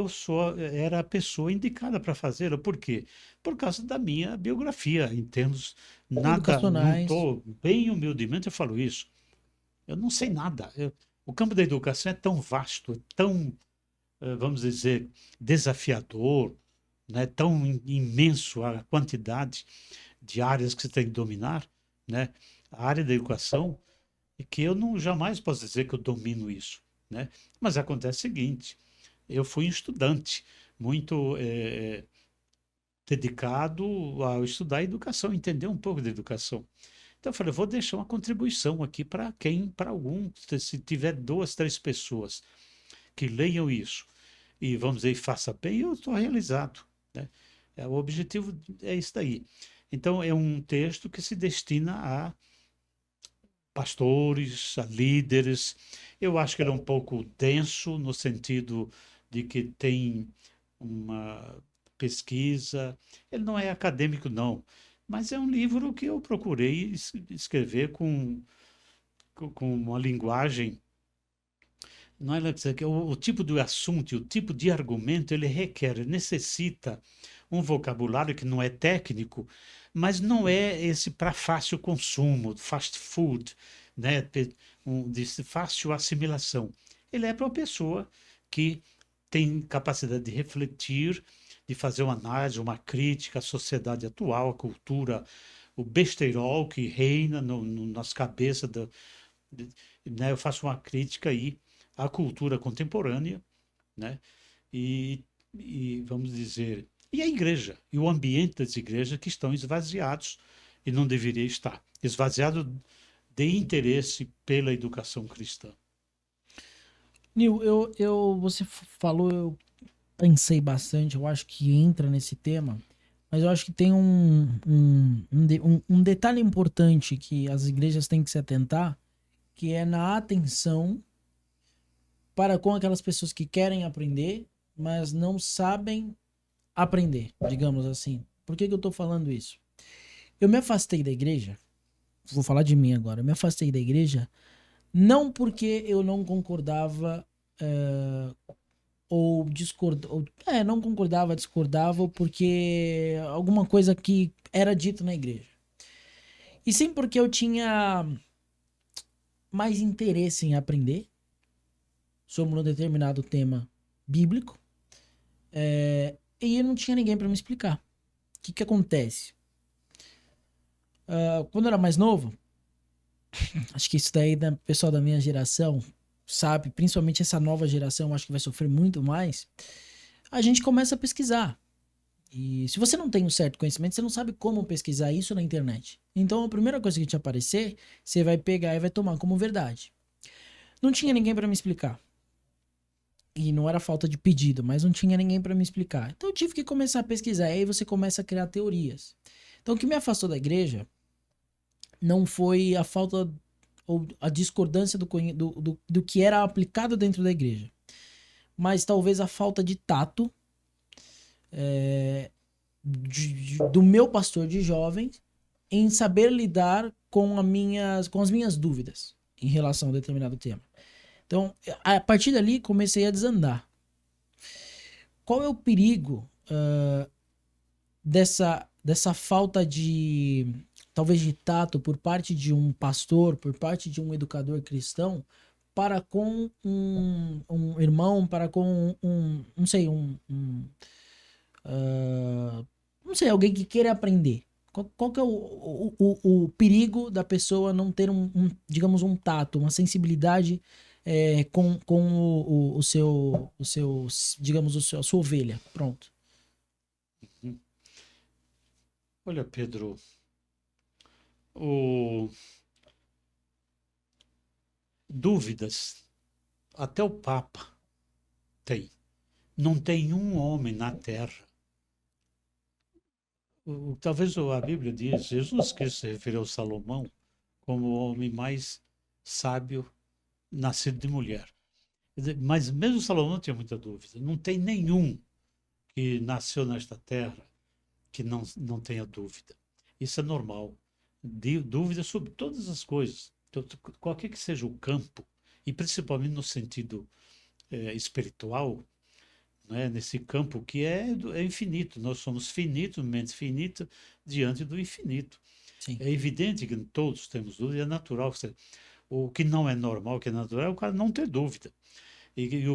era a pessoa indicada para fazê-lo. Por quê? Por causa da minha biografia, em termos nada, não
Educacionais.
estou, bem humildemente eu falo isso. Eu não sei nada. O campo da educação é tão vasto, é tão, vamos dizer, desafiador, né? Tão imenso a quantidade de áreas que você tem que dominar, né? A área da educação, e que eu não jamais posso dizer que eu domino isso, né? Mas acontece o seguinte: eu fui um estudante muito dedicado a estudar a educação, entender um pouco da educação. Então eu falei, vou deixar uma contribuição aqui para algum, se tiver 2, 3 pessoas que leiam isso e vamos dizer, faça bem, eu estou realizado, né? O objetivo é isso daí. Então é um texto que se destina a pastores, a líderes. Eu acho que ele é um pouco denso no sentido de que tem uma pesquisa. Ele não é acadêmico, não, mas é um livro que eu procurei escrever com uma linguagem. Não é dizer que o tipo do assunto, o tipo de argumento, ele requer, necessita um vocabulário que não é técnico, mas não é esse para fácil consumo, fast food, né, de fácil assimilação. Ele é para uma pessoa que tem capacidade de refletir, de fazer uma análise, uma crítica à sociedade atual, à cultura, o besteirol que reina nas cabeças né, eu faço uma crítica aí à cultura contemporânea, né? Vamos dizer, e a igreja, e o ambiente das igrejas que estão esvaziados e não deveria estar, esvaziado de interesse pela educação cristã.
Nil, você falou, eu pensei bastante, eu acho que entra nesse tema, mas eu acho que tem um detalhe importante que as igrejas têm que se atentar, que é na atenção para com aquelas pessoas que querem aprender, mas não sabem aprender, digamos assim. Por que eu tô falando isso? Eu me afastei da igreja, vou falar de mim agora, eu me afastei da igreja não porque eu não concordava ou discordava, não concordava, discordava, porque alguma coisa que era dito na igreja. E sim porque eu tinha mais interesse em aprender sobre um determinado tema bíblico, e não tinha ninguém para me explicar. O que acontece? Quando eu era mais novo, acho que isso daí, da pessoal da minha geração, sabe, principalmente essa nova geração, acho que vai sofrer muito mais, a gente começa a pesquisar. E se você não tem um certo conhecimento, você não sabe como pesquisar isso na internet. Então a primeira coisa que te aparecer, você vai pegar e vai tomar como verdade. Não tinha ninguém para me explicar. E não era falta de pedido, mas não tinha ninguém para me explicar. Então eu tive que começar a pesquisar. E aí você começa a criar teorias. Então o que me afastou da igreja não foi a falta ou a discordância do que era aplicado dentro da igreja, mas talvez a falta de tato do meu pastor de jovens em saber lidar com as minhas dúvidas em relação a determinado tema. Então, a partir dali, comecei a desandar. Qual é o perigo dessa falta de, talvez, de tato por parte de um pastor, por parte de um educador cristão, para com um irmão, para com não sei, não sei, alguém que queira aprender? Qual que é o perigo da pessoa não ter digamos, um tato, uma sensibilidade com digamos, a sua ovelha? Pronto.
Olha, Pedro, o... dúvidas, até o Papa tem. Não tem um homem na Terra. Talvez a Bíblia diz, Jesus Cristo se referiu a Salomão como o homem mais sábio nascido de mulher. Mas mesmo Salomão tinha muita dúvida. Não tem nenhum que nasceu nesta terra que não tenha dúvida. Isso é normal. Dúvida sobre todas as coisas. Qualquer que seja o campo, e principalmente no sentido espiritual, né, nesse campo que é infinito. Nós somos finitos, mente finita, diante do infinito.
Sim.
É evidente que todos temos dúvida, é natural. O que não é normal, o que é natural, é o cara não ter dúvida.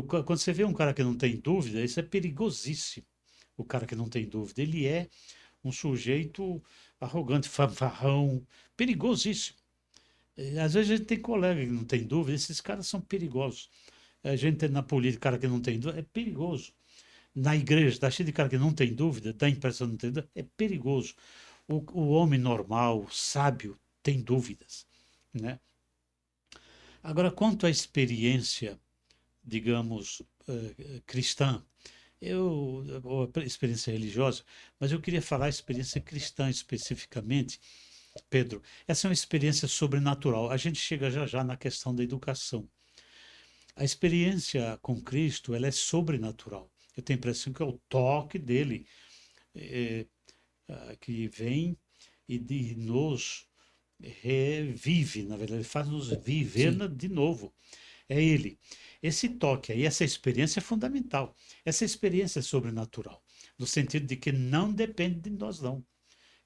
Quando você vê um cara que não tem dúvida, isso é perigosíssimo. O cara que não tem dúvida, ele é um sujeito arrogante, fanfarrão, perigosíssimo. Às vezes a gente tem colega que não tem dúvida, esses caras são perigosos. A gente tem na política cara que não tem dúvida, é perigoso. Na igreja, está cheio de cara que não tem dúvida, dá a impressão de não ter dúvida, é perigoso. O homem normal, sábio, tem dúvidas, né? Agora, quanto à experiência, digamos, cristã, ou a experiência religiosa, mas eu queria falar a experiência cristã especificamente, Pedro. Essa é uma experiência sobrenatural. A gente chega já já na questão da educação. A experiência com Cristo, ela é sobrenatural. Eu tenho a impressão que é o toque dele que vem e nos revive, na verdade, ele faz nos viver de novo. É ele. Esse toque aí, essa experiência é fundamental. Essa experiência é sobrenatural, no sentido de que não depende de nós, não.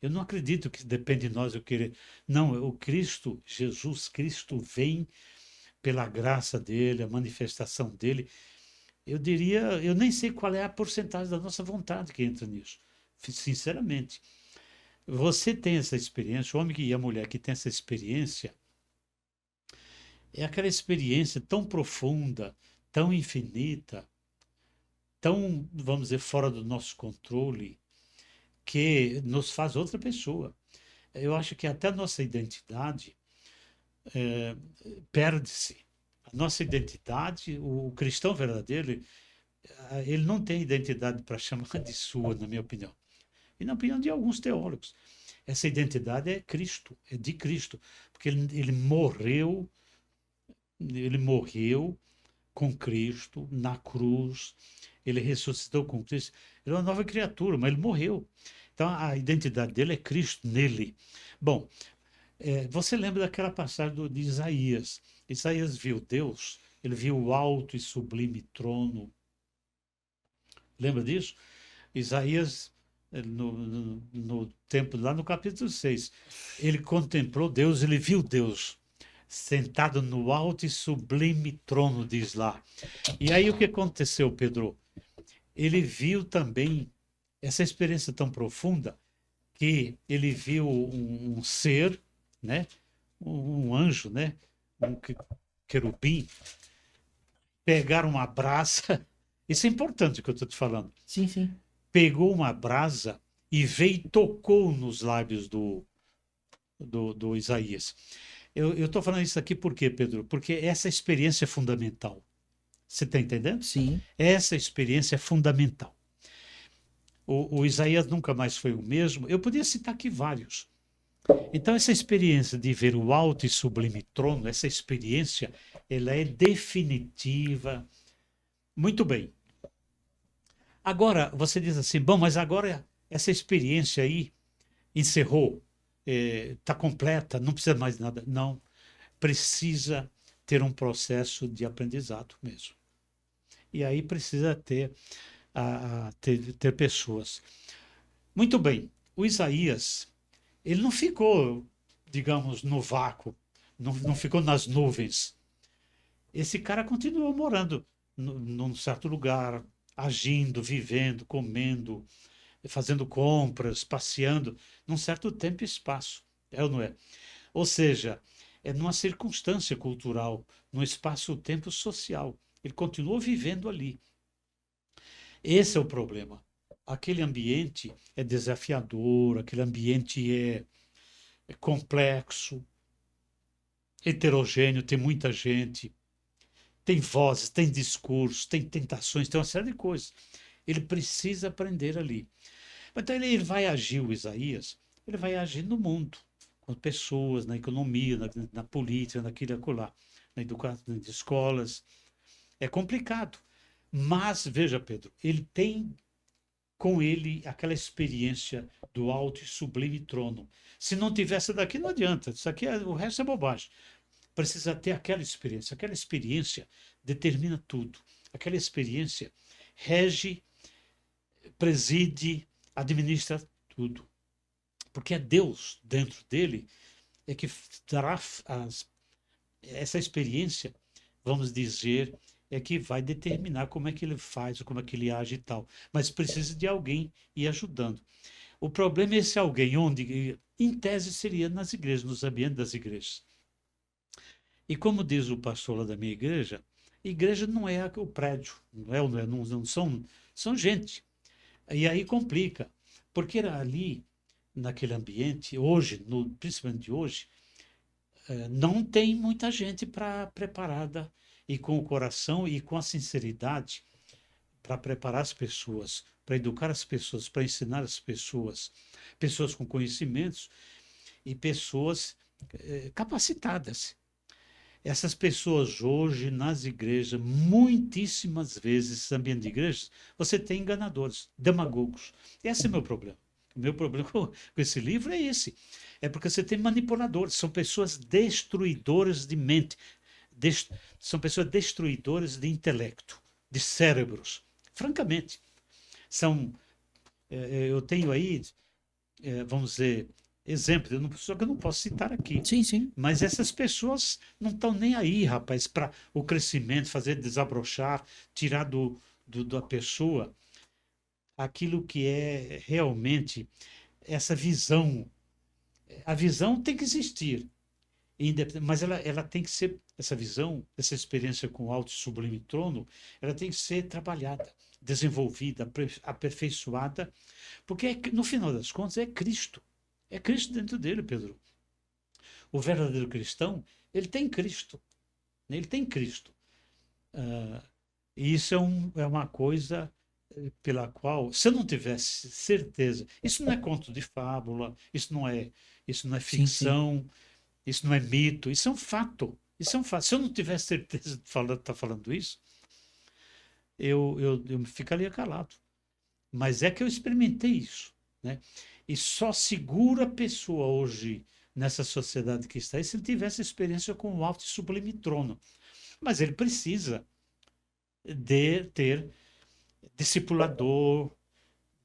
Eu não acredito que depende de nós eu querer. Não, o Cristo, Jesus Cristo vem pela graça dele, a manifestação dele. Eu diria, eu nem sei qual é a porcentagem da nossa vontade que entra nisso, sinceramente. Você tem essa experiência, o homem e a mulher que tem essa experiência, é aquela experiência tão profunda, tão infinita, tão, vamos dizer, fora do nosso controle, que nos faz outra pessoa. Eu acho que até a nossa identidade perde-se. A nossa identidade, o cristão verdadeiro, ele não tem identidade para chamar de sua, na minha opinião. E na opinião de alguns teólogos. Essa identidade é Cristo, é de Cristo. Porque ele morreu com Cristo na cruz, ele ressuscitou com Cristo. Ele é uma nova criatura, mas ele morreu. Então a identidade dele é Cristo nele. Bom, você lembra daquela passagem de Isaías? Isaías viu Deus, ele viu o alto e sublime trono. Lembra disso? Isaías, no tempo, lá no capítulo 6, ele contemplou Deus, ele viu Deus sentado no alto e sublime trono, diz lá. E aí o que aconteceu, Pedro? Ele viu também essa experiência tão profunda que ele viu um ser, né? Um anjo, né? Um querubim, pegar uma brasa. Isso é importante o que eu estou te falando.
Sim, sim.
Pegou uma brasa e veio e tocou nos lábios do Isaías. Eu estou falando isso aqui por quê, Pedro? Porque essa experiência é fundamental. Você está entendendo?
Sim.
Essa experiência é fundamental. O Isaías nunca mais foi o mesmo. Eu podia citar aqui vários. Então, essa experiência de ver o alto e sublime trono, essa experiência, ela é definitiva. Muito bem. Agora, você diz assim, bom, mas agora essa experiência aí encerrou, está completa, não precisa mais nada. Não, precisa ter um processo de aprendizado mesmo. E aí precisa ter pessoas. Muito bem, o Isaías, ele não ficou, digamos, no vácuo, não ficou nas nuvens. Esse cara continuou morando num certo lugar, agindo, vivendo, comendo, fazendo compras, passeando, num certo tempo e espaço. É ou não é? Ou seja, é numa circunstância cultural, num espaço-tempo social. Ele continuou vivendo ali. Esse é o problema. Aquele ambiente é desafiador, aquele ambiente é complexo, heterogêneo, tem muita gente, tem vozes, tem discursos, tem tentações, tem uma série de coisas. Ele precisa aprender ali. Então ele vai agir, o Isaías, ele vai agir no mundo, com pessoas, na economia, na política, naquilo e acolá, na educação, nas escolas. É complicado. Mas, veja, Pedro, ele tem com ele aquela experiência do alto e sublime trono. Se não tivesse daqui, não adianta. Isso aqui o resto é bobagem. Precisa ter aquela experiência. Aquela experiência determina tudo. Aquela experiência rege, preside, administra tudo. Porque é Deus dentro dele é que dará essa experiência, vamos dizer, é que vai determinar como é que ele faz, como é que ele age e tal. Mas precisa de alguém ir ajudando. O problema é esse alguém, onde, em tese, seria nas igrejas, nos ambientes das igrejas. E como diz o pastor lá da minha igreja não é o prédio, não são gente. E aí complica, porque ali, naquele ambiente, hoje, principalmente hoje, não tem muita gente preparada e com o coração e com a sinceridade para preparar as pessoas, para educar as pessoas, para ensinar as pessoas, pessoas com conhecimentos e pessoas capacitadas. Essas pessoas hoje nas igrejas, muitíssimas vezes, ambiente de igrejas, você tem enganadores, demagogos. Esse é o meu problema. O meu problema com esse livro é esse. É porque você tem manipuladores, são pessoas destruidoras de mente, são pessoas destruidoras de intelecto, de cérebros. Francamente, são. Eu tenho aí, vamos dizer, exemplos, só que eu não posso citar aqui.
Sim, sim.
Mas essas pessoas não estão nem aí, rapaz, para o crescimento, fazer desabrochar, tirar da pessoa aquilo que é realmente essa visão. A visão tem que existir, mas ela tem que ser, essa visão, essa experiência com o alto e sublime trono, ela tem que ser trabalhada, desenvolvida, aperfeiçoada, porque no final das contas é Cristo. É Cristo dentro dele, Pedro. O verdadeiro cristão, ele tem Cristo. Ele tem Cristo. E isso é uma coisa pela qual, se eu não tivesse certeza, isso não é conto de fábula, isso não é ficção, sim. Isso não é mito, isso é um fato. Isso é um fato. Se eu não tivesse certeza de estar falando isso, eu ficaria calado. Mas é que eu experimentei isso, né? E só segura a pessoa hoje nessa sociedade que está aí se ele tivesse experiência com o alto e sublime trono. Mas ele precisa de ter discipulador,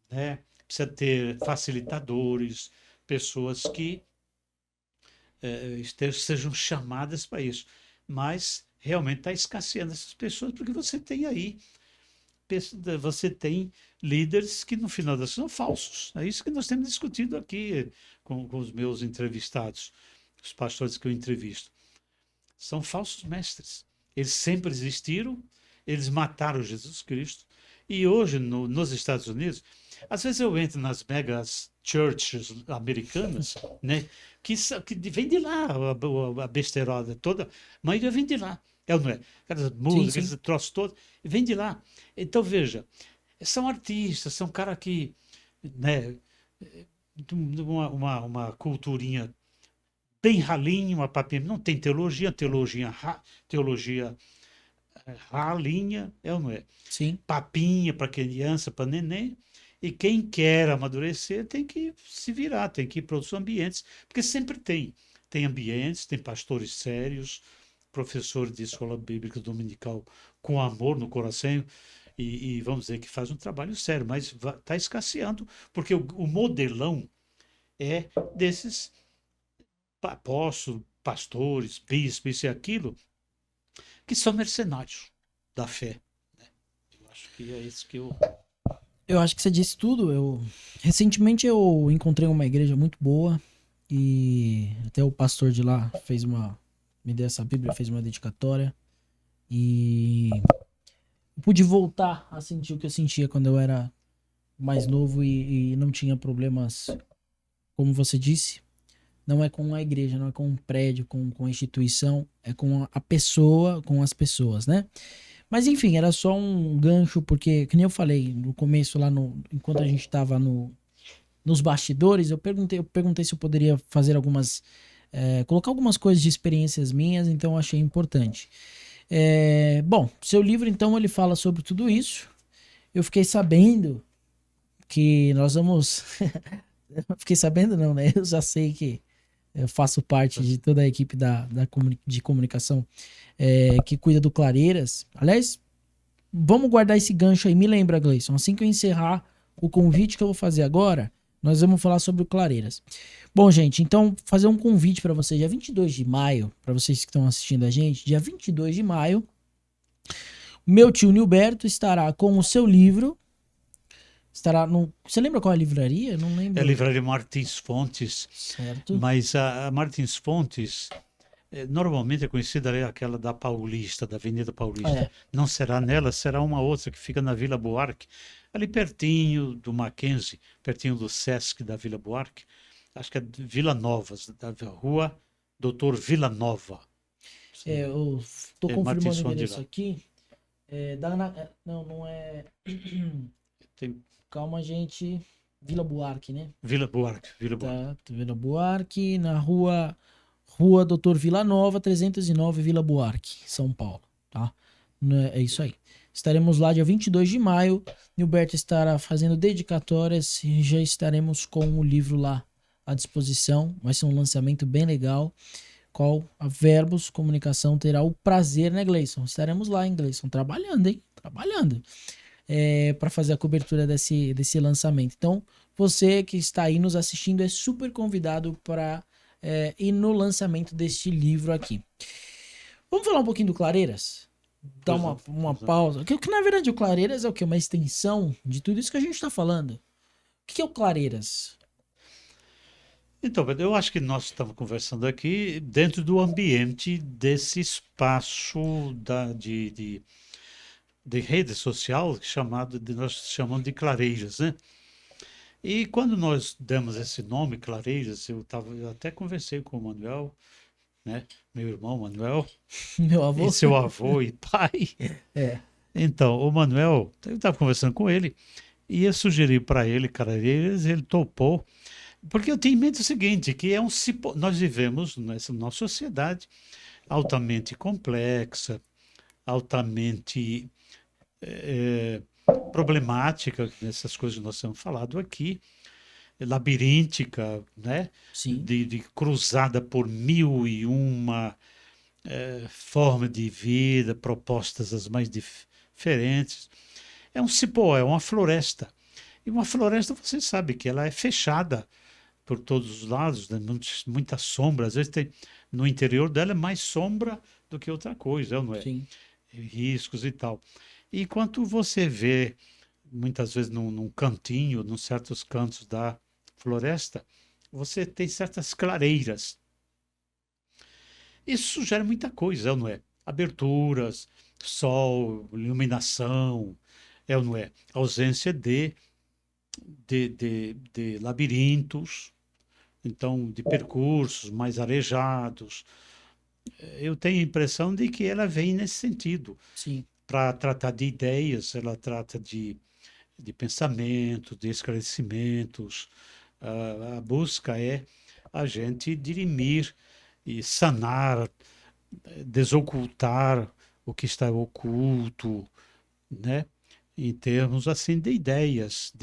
né? Precisa ter facilitadores, pessoas que sejam chamadas para isso. Mas realmente está escasseando essas pessoas, porque você tem aí, você tem líderes que no final das contas são falsos. É isso que nós temos discutido aqui com os meus entrevistados, os pastores que eu entrevisto. São falsos mestres. Eles sempre existiram, eles mataram Jesus Cristo. E hoje, nos Estados Unidos, às vezes eu entro nas megas churches americanas, né, que vem de lá, a besteirada toda, a maioria vem de lá. É ou não é? Aquelas músicas, esse troço todo, vem de lá. Então, veja, são artistas, são caras que, né, uma culturinha bem ralinha, uma papinha. Não tem teologia ralinha, é ou não é?
Sim.
Papinha para criança, para neném. E quem quer amadurecer tem que se virar, tem que ir para outros ambientes, porque sempre tem. Tem ambientes, tem pastores sérios, professores de escola bíblica dominical com amor no coração e vamos dizer que faz um trabalho sério, mas está escasseando, porque o modelão é desses apóstolos, pastores, bispos, isso e aquilo, que são mercenários da fé. Eu acho que é isso que eu.
Eu acho que você disse tudo. Recentemente eu encontrei uma igreja muito boa e até o pastor de lá me deu essa Bíblia, fez uma dedicatória e eu pude voltar a sentir o que eu sentia quando eu era mais novo e não tinha problemas, como você disse. Não é com a igreja, não é com um prédio, com a instituição, é com a pessoa, com as pessoas, né? Mas enfim, era só um gancho, porque, que nem eu falei no começo, enquanto a gente estava nos bastidores, eu perguntei se eu poderia fazer colocar algumas coisas de experiências minhas, então eu achei importante. Bom, seu livro, então, ele fala sobre tudo isso. Eu fiquei sabendo que nós vamos. Fiquei sabendo, não, né? Eu já sei que eu faço parte de toda a equipe de comunicação que cuida do Clareiras. Aliás, vamos guardar esse gancho aí. Me lembra, Gleison, assim que eu encerrar o convite que eu vou fazer agora, nós vamos falar sobre o Clareiras. Bom, gente, então fazer um convite para vocês. Dia 22 de maio, para vocês que estão assistindo a gente, dia 22 de maio, meu tio Nilberto estará com o seu livro. Estará no. Você lembra qual é a livraria? Não
É a
lembro.
livraria Martins Fontes,
Certo.
mas a Martins Fontes normalmente é conhecida ali aquela da Paulista, da Avenida Paulista.
É.
Não será nela, será uma outra que fica na Vila Buarque, ali pertinho do Mackenzie, pertinho do Sesc da Vila Buarque. Acho que é Vila Nova, da rua Doutor Vila Nova.
Eu tô
É
confirmando
Martins
o
Fontes de
endereço
lá.
aqui. Não, não é.
Tem
Calma, gente. Vila Buarque, né?
Vila Buarque, Vila Buarque.
Tá, Vila Buarque, na Rua Doutor Vila Nova, 309, Vila Buarque, São Paulo, tá? É isso aí. Estaremos lá dia 22 de maio. Nilberto estará fazendo dedicatórias e já estaremos com o livro lá à disposição. Vai ser um lançamento bem legal. Qual a Verbos Comunicação terá o prazer, né, Gleison? Estaremos lá, hein, Gleison? Trabalhando, hein? Trabalhando. Para fazer a cobertura desse lançamento. Então, você que está aí nos assistindo é super convidado para ir no lançamento deste livro aqui. Vamos falar um pouquinho do Clareiras? Dar uma pausa. Que na verdade o Clareiras é o quê? Uma extensão de tudo isso que a gente está falando. O que é o Clareiras?
Então, Pedro, eu acho que nós estamos conversando aqui dentro do ambiente desse espaço de rede social nós chamamos de Clareiras, né? E quando nós demos esse nome, Clareiras, eu até conversei com o Manuel, né? Meu irmão Manuel,
Meu avô?
e seu avô e pai.
É.
Então, o Manuel, eu estava conversando com ele, e eu sugeri para ele Clareiras, ele topou, porque eu tenho em mente o seguinte, que nós vivemos numa sociedade altamente complexa, altamente problemática, nessas coisas que nós temos falado aqui, labiríntica, né?
Sim.
De cruzada por mil e uma formas de vida, propostas as mais diferentes. É um cipó, é uma floresta. E uma floresta, você sabe que ela é fechada por todos os lados, né? Muita sombra. Às vezes no interior dela é mais sombra do que outra coisa, não é?
Sim.
Riscos e tal. E enquanto você vê, muitas vezes num cantinho, num certos cantos da floresta, você tem certas clareiras. Isso sugere muita coisa, não é? Aberturas, sol, iluminação, não é? Ausência de labirintos, então de percursos mais arejados. Eu tenho a impressão de que ela vem nesse sentido.
Sim.
Para tratar de ideias, ela trata de pensamento, de esclarecimentos, A busca é a gente dirimir e sanar, desocultar o que está oculto, né? Em termos assim de ideias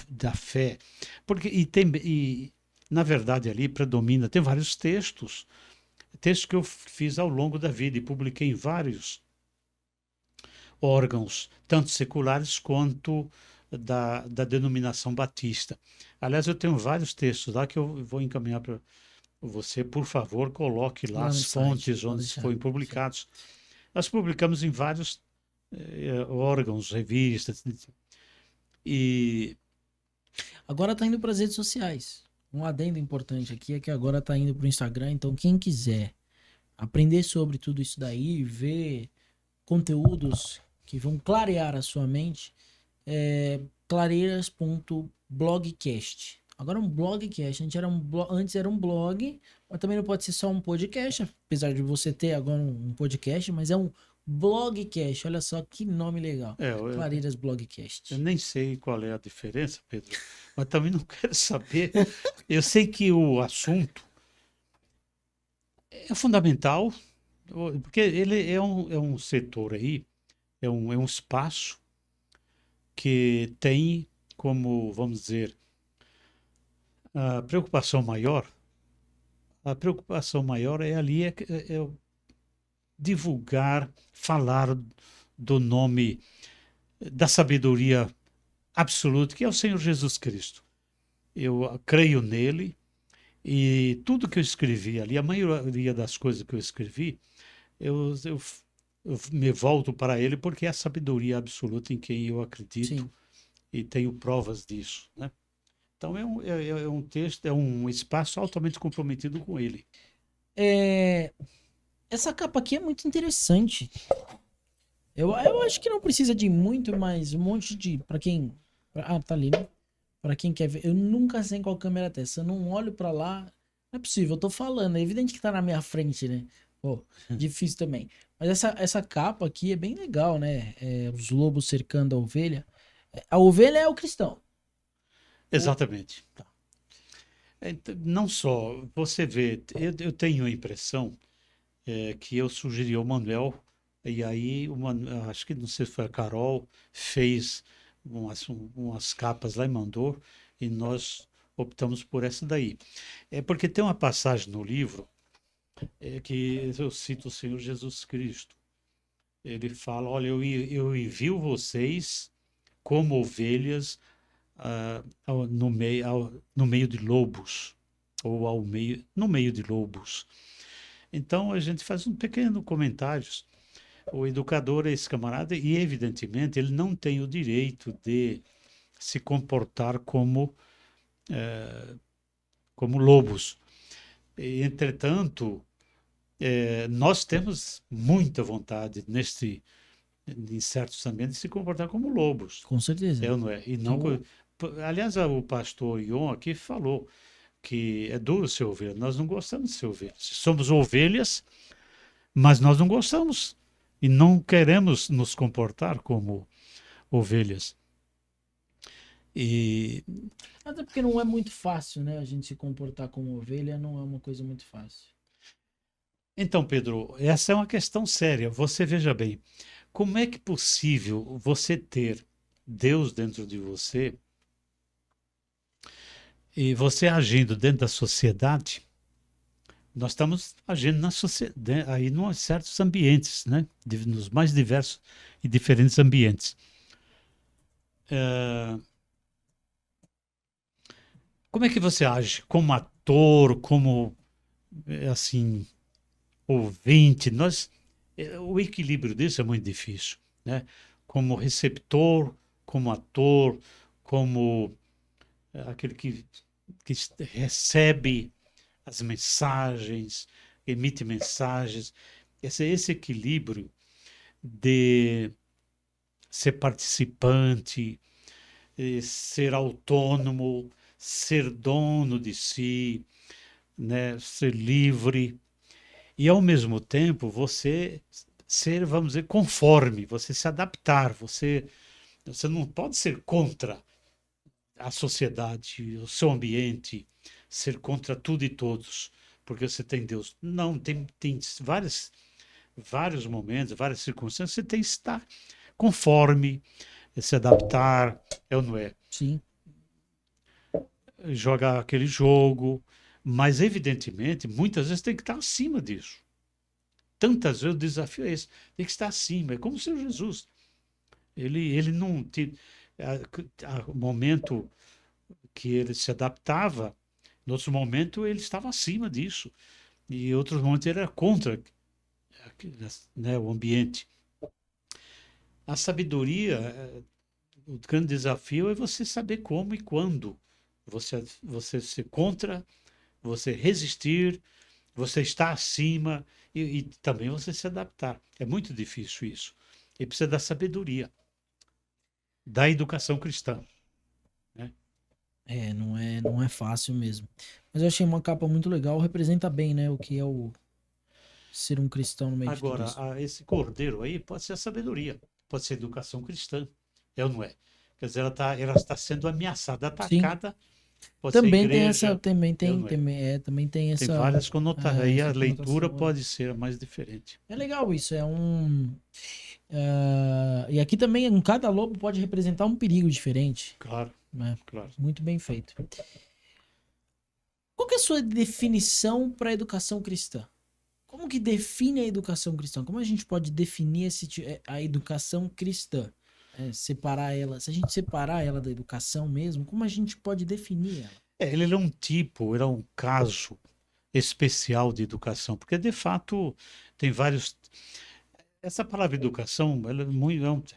da fé, porque na verdade ali predomina, tem vários textos que eu fiz ao longo da vida e publiquei em vários órgãos, tanto seculares quanto da denominação batista. Aliás, eu tenho vários textos lá que eu vou encaminhar para você, por favor, coloque lá
Lá no
as
site,
fontes
pode
onde
deixar.
foram publicados. Nós publicamos em vários órgãos, revistas, e
Agora tá indo para as redes sociais. Um adendo importante aqui é que agora tá indo para o Instagram, então quem quiser aprender sobre tudo isso daí, ver conteúdos que vão clarear a sua mente, é clareiras.blogcast. Agora é um blogcast. Antes era um blog, mas também não pode ser só um podcast, apesar de você ter agora um podcast, mas é um blogcast. Olha só que nome legal. Clareiras
eu
Blogcast.
nem sei qual é a diferença, Pedro, mas também não quero saber. Eu sei que o assunto é fundamental, porque ele é um setor aí, é um espaço que tem como, vamos dizer, a preocupação maior. A preocupação maior é ali é divulgar, falar do nome da sabedoria absoluta, que é o Senhor Jesus Cristo. Eu creio nele e tudo que eu escrevi ali, a maioria das coisas que eu escrevi, eu me volto para ele porque é a sabedoria absoluta em quem eu acredito
Sim.
e tenho provas disso, né? Então é um texto, é um espaço altamente comprometido com ele.
Essa capa aqui é muito interessante. Eu acho que não precisa de muito, mas um monte de. Pra quem. Tá ali, né? Pra quem quer ver. Eu nunca sei em qual câmera tá. Se eu não olho pra lá. Não é possível, eu tô falando. É evidente que tá na minha frente, né? Pô, difícil também. Mas essa capa aqui é bem legal, né? Os lobos cercando a ovelha. A ovelha é o cristão.
Exatamente. Não só, você vê, eu tenho a impressão que eu sugeri ao Manuel, e aí, acho que não sei se foi a Carol, fez umas capas lá e mandou, e nós optamos por essa daí. É porque tem uma passagem no livro que eu cito o Senhor Jesus Cristo. Ele fala: Olha, eu envio vocês como ovelhas no meio de lobos, ou no meio de lobos. Então a gente faz um pequeno comentário. O educador é esse camarada e, evidentemente, ele não tem o direito de se comportar como lobos. Entretanto, nós temos muita vontade em certos ambientes, de se comportar como lobos.
Com certeza.
É ou não é? E não, aliás, o pastor Ion aqui falou que é duro ser ovelha. Nós não gostamos de ser ovelhas. Somos ovelhas, mas nós não gostamos e não queremos nos comportar como ovelhas. E
Até porque não é muito fácil, né? A gente se comportar como ovelha não é uma coisa muito fácil.
então, Pedro, essa é uma questão séria. Você veja bem, como é que é possível você ter Deus dentro de você e você agindo dentro da sociedade? Nós estamos agindo na sociedade, aí em certos ambientes, né? Nos mais diversos e diferentes ambientes. Como é que você age como ator, como assim ouvinte? O equilíbrio disso é muito difícil, né? Como receptor, como ator, como aquele que recebe as mensagens, emite mensagens. Esse equilíbrio de ser participante, ser autônomo, ser dono de si, né? Ser livre e, ao mesmo tempo, você ser, vamos dizer, conforme, você se adaptar, você não pode ser contra a sociedade, o seu ambiente, ser contra tudo e todos, porque você tem Deus. Não, tem vários momentos, várias circunstâncias, você tem que estar conforme, se adaptar, é ou não é?
Sim.
Jogar aquele jogo, mas evidentemente, muitas vezes tem que estar acima disso. Tantas vezes o desafio é esse, tem que estar acima, é como o Senhor Jesus. Ele não tinha. O momento que ele se adaptava, em outros momentos ele estava acima disso, e em outros momentos ele era contra, né, o ambiente. A sabedoria, o grande desafio é você saber como e quando você ser contra, você resistir, você estar acima e também você se adaptar. É muito difícil isso. E precisa da sabedoria, da educação cristã, né?
Não é fácil mesmo. Mas eu achei uma capa muito legal, representa bem, né, o que é o ser um cristão no meio de tudo
Agora,
isso.
esse cordeiro aí pode ser a sabedoria, pode ser a educação cristã, é ou não é? Quer dizer, ela está sendo ameaçada,
Sim.
atacada, pode ser a
Também tem essa,
igreja, é ou não é?
também tem
Tem várias conotações, aí a
essa
leitura
conotação.
pode ser a mais diferente.
É legal isso, e aqui também, cada lobo pode representar um perigo diferente,
Claro,
né?
claro.
Muito bem feito. Qual que é a sua definição para a educação cristã? Como que define a educação cristã? Como a gente pode definir a educação cristã? Separar ela, se a gente separar ela da educação mesmo, como a gente pode definir ela?
Ele é um tipo, ele é um caso especial de educação, porque de fato tem vários. Essa palavra educação, ela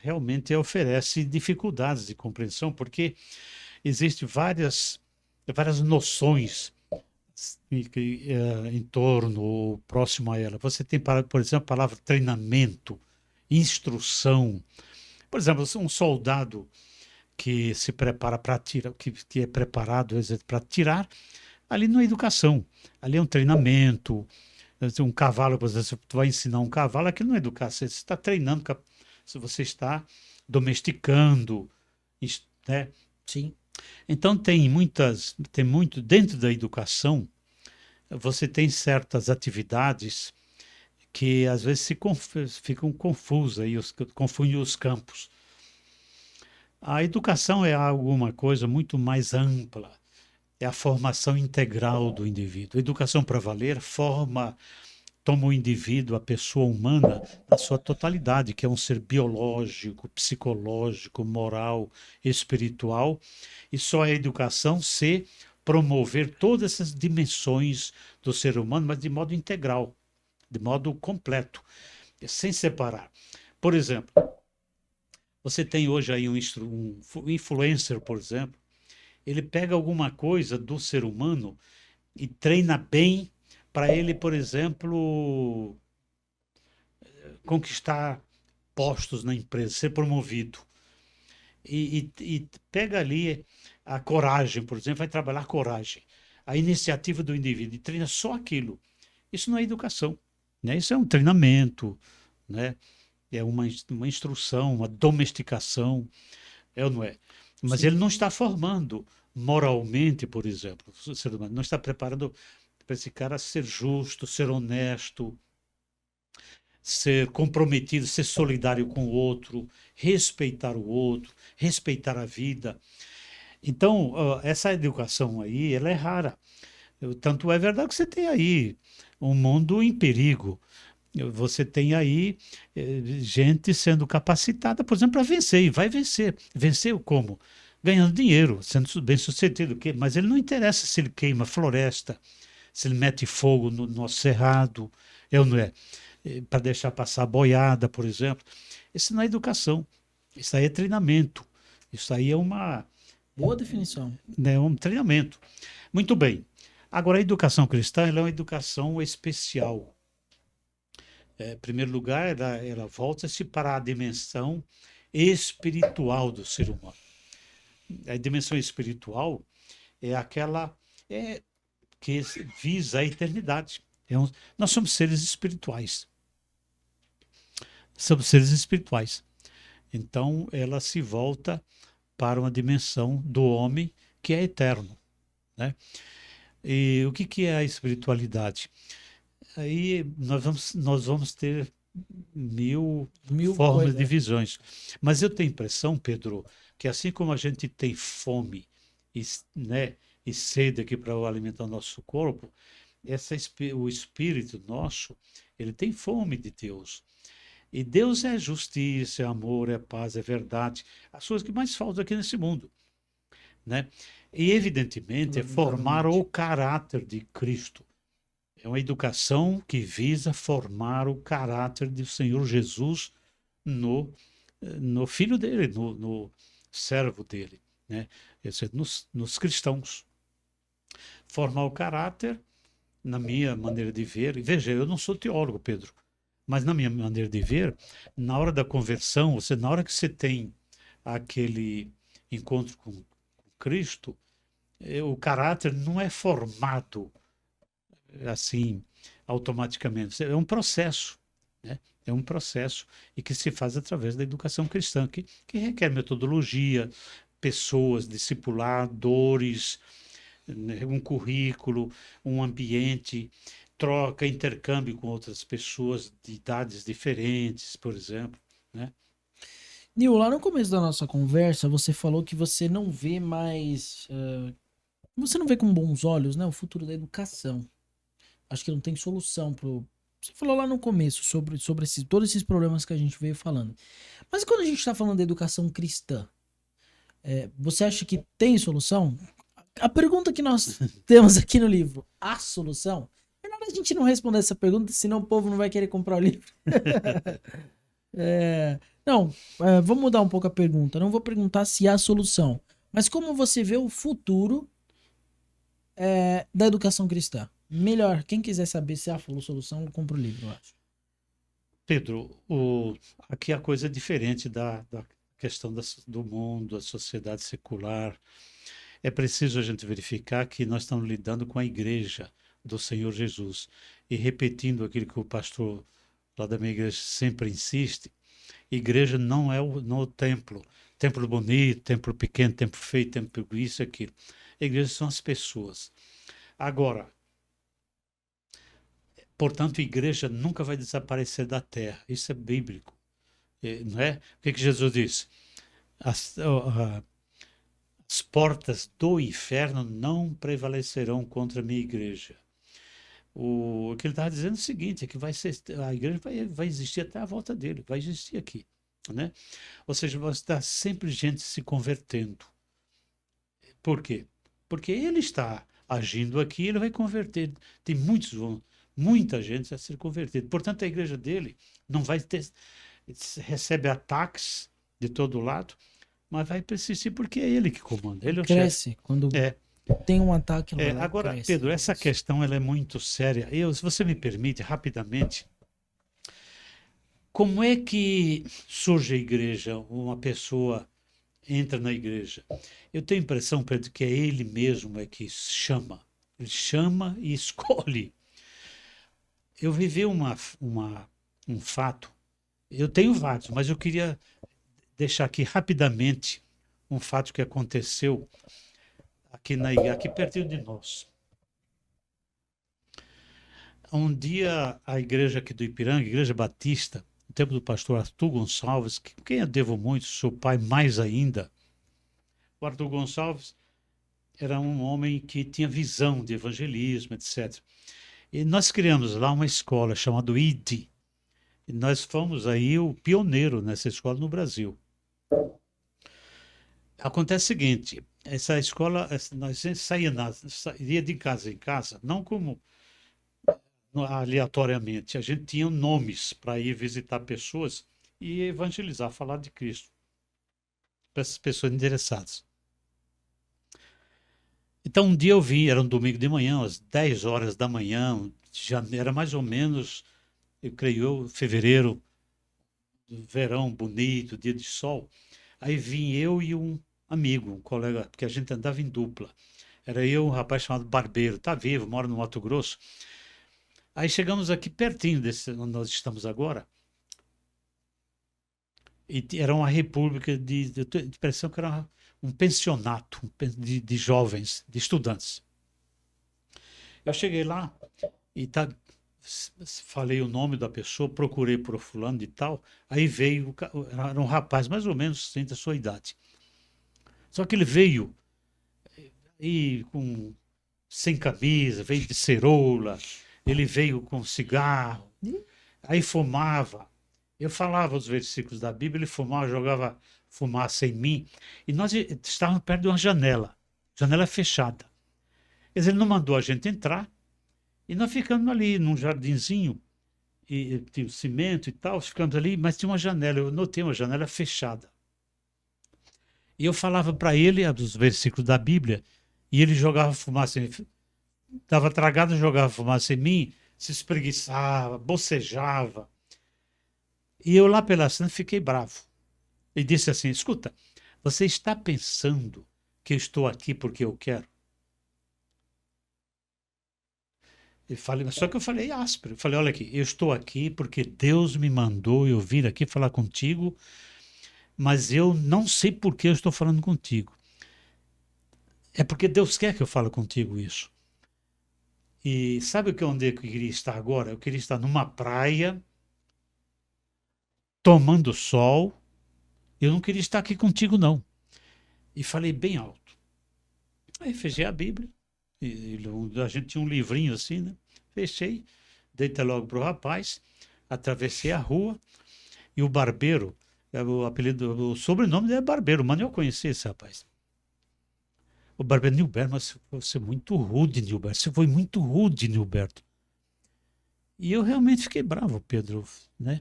realmente oferece dificuldades de compreensão, porque existem várias noções em torno ou próximo a ela. Você tem, por exemplo, a palavra treinamento, instrução. Por exemplo, um soldado que se prepara para tirar, que é preparado para tirar, ali não é educação, ali é um treinamento. Um cavalo, por exemplo, você vai ensinar um cavalo, aquilo não é educação, você está treinando, se você está domesticando, né?
Sim,
Então tem muito dentro da educação, você tem certas atividades que às vezes ficam confusas e confundem os campos. A educação é alguma coisa muito mais ampla, é a formação integral do indivíduo. A educação para valer toma o indivíduo, a pessoa humana, na sua totalidade, que é um ser biológico, psicológico, moral, espiritual, e só a educação se promover todas essas dimensões do ser humano, mas de modo integral, de modo completo, sem separar. Por exemplo, você tem hoje aí um influencer, por exemplo, ele pega alguma coisa do ser humano e treina bem para ele, por exemplo, conquistar postos na empresa, ser promovido. E pega ali a coragem, por exemplo, vai trabalhar coragem, a iniciativa do indivíduo e treina só aquilo. Isso não é educação, né? Isso é um treinamento, né? É uma instrução, uma domesticação, é ou não é? Mas
sim.
ele não está formando moralmente, por exemplo, o ser humano, não está preparando para esse cara ser justo, ser honesto, ser comprometido, ser solidário com o outro, respeitar o outro, respeitar a vida. Então, essa educação aí, ela é rara. Tanto é verdade que você tem aí um mundo em perigo. Você tem aí gente sendo capacitada, por exemplo, para vencer, e vai vencer. Vencer como? Ganhando dinheiro, sendo bem-sucedido. Mas ele não interessa se ele queima floresta, se ele mete fogo no nosso cerrado, é ou não é? Para deixar passar boiada, por exemplo. Isso não é educação, isso aí é treinamento, isso aí é
Boa definição.
né, um treinamento. Muito bem. Agora, a educação cristã ela é uma educação especial. Em primeiro lugar, ela volta-se para a dimensão espiritual do ser humano. A dimensão espiritual é aquela que visa a eternidade. Nós somos seres espirituais. Somos seres espirituais. Então, ela se volta para uma dimensão do homem que é eterno, né? E o que é a espiritualidade? Aí nós vamos ter mil
Mil
formas de
coisas.
visões. Mas eu tenho a impressão, Pedro, que assim como a gente tem fome e, né, e sede aqui para alimentar o nosso corpo, o espírito nosso, ele tem fome de Deus. E Deus é justiça, é amor, é paz, é verdade, as coisas que mais faltam aqui nesse mundo, né? E evidentemente é formar o
Lamentavelmente.
caráter de Cristo. É uma educação que visa formar o caráter do Senhor Jesus no filho dele, no servo dele, né? Isso é, nos cristãos. Formar o caráter, na minha maneira de ver, e veja, eu não sou teólogo, Pedro, mas na minha maneira de ver, na hora da conversão, na hora que você tem aquele encontro com Cristo, o caráter não é formado assim automaticamente. É um processo, né? É um processo e que se faz através da educação cristã, que requer metodologia, pessoas, discipuladores, né? Um currículo, um ambiente, troca, intercâmbio com outras pessoas de idades diferentes, por exemplo, né?
Nil, lá no começo da nossa conversa, você falou que você não vê mais. Você não vê com bons olhos, né, o futuro da educação. Acho que não tem solução pro. Você falou lá no começo sobre todos esses problemas que a gente veio falando. Mas quando a gente está falando da educação cristã, você acha que tem solução? A pergunta que nós temos aqui no livro, a solução? É melhor a gente não responder essa pergunta, senão o povo não vai querer comprar o livro. Não, vamos mudar um pouco a pergunta. Não vou perguntar se há solução, mas como você vê o futuro da educação cristã? Melhor, quem quiser saber se há solução, compra o livro, eu acho.
Pedro, aqui a coisa é diferente da questão do mundo, da sociedade secular. É preciso a gente verificar que nós estamos lidando com a igreja do Senhor Jesus. E repetindo aquilo que o pastor lá da minha igreja sempre insiste, igreja não é o templo. Templo bonito, templo pequeno, templo feio, templo isso e aquilo. A igreja são as pessoas. Agora, portanto, a igreja nunca vai desaparecer da terra. Isso é bíblico, não é? O que Jesus disse? As portas do inferno não prevalecerão contra a minha igreja. O que ele estava dizendo é o seguinte, é que a igreja vai existir até a volta dele, vai existir aqui, né? Ou seja, vai estar sempre gente se convertendo. Por quê? Porque ele está agindo aqui, ele vai converter. Tem muita gente a ser convertida. Portanto, a igreja dele não vai ter, recebe ataques de todo lado, mas vai persistir porque é ele que comanda, ele é o chefe.
Cresce. Quando
É,
tem um ataque, ela vai lá e
agora,
cresce.
Pedro, essa questão ela é muito séria. Se você me permite, rapidamente, como é que surge a igreja? Uma pessoa entra na igreja. Eu tenho a impressão, Pedro, que é ele mesmo que chama. Ele chama e escolhe. Eu vivi um fato. Eu tenho vários, mas eu queria deixar aqui rapidamente um fato que aconteceu aqui pertinho de nós. Um dia, a igreja aqui do Ipiranga, a Igreja Batista, no tempo do pastor Arthur Gonçalves, quem eu devo muito, seu pai mais ainda. O Arthur Gonçalves era um homem que tinha visão de evangelismo, etc. E nós criamos lá uma escola chamada ID. E nós fomos aí o pioneiro nessa escola no Brasil. Acontece o seguinte, essa escola, nós ia de casa em casa, não como aleatoriamente, a gente tinha nomes para ir visitar pessoas e evangelizar, falar de Cristo para essas pessoas interessadas. Então um dia eu vim, era um domingo de manhã, às 10 horas da manhã, já era mais ou menos, eu creio, fevereiro, verão bonito, dia de sol. Aí vim eu e um amigo, um colega, porque a gente andava em dupla. Era eu, um rapaz chamado Barbeiro, tá vivo, mora no Mato Grosso. Aí chegamos aqui pertinho desse onde nós estamos agora. era uma república eu tenho a impressão que era um pensionato de jovens, de estudantes. Eu cheguei lá e falei o nome da pessoa, procurei por fulano de tal, aí veio, era um rapaz mais ou menos da sua idade. Só que ele veio e sem camisa, veio de ceroula, ele veio com cigarro, aí fumava. Eu falava os versículos da Bíblia, ele fumava, jogava fumaça em mim, e nós estávamos perto de uma janela fechada. Quer dizer, ele não mandou a gente entrar, e nós ficamos ali num jardinzinho, e tinha cimento e tal, ficamos ali, mas tinha uma janela, eu notei uma janela fechada. E eu falava para ele os versículos da Bíblia, e ele jogava fumaça, estava tragado, jogava fumaça em mim, se espreguiçava, bocejava. E eu lá pela cena fiquei bravo. E disse assim: escuta, você está pensando que eu estou aqui porque eu quero? Só que eu falei áspero. Eu falei: olha aqui, eu estou aqui porque Deus me mandou eu vir aqui falar contigo, mas eu não sei por que eu estou falando contigo. É porque Deus quer que eu fale contigo isso. E sabe onde eu queria estar agora? Eu queria estar numa praia, tomando sol. Eu não queria estar aqui contigo, não. E falei bem alto. Aí fechei a Bíblia. A gente tinha um livrinho assim, né? Fechei, deitei logo para o rapaz, atravessei a rua e o barbeiro, o sobrenome dele é Barbeiro, mas eu conheci esse rapaz. O barbeiro: Nilberto, mas você é muito rude, Nilberto. Você foi muito rude, Nilberto. E eu realmente fiquei bravo, Pedro, né?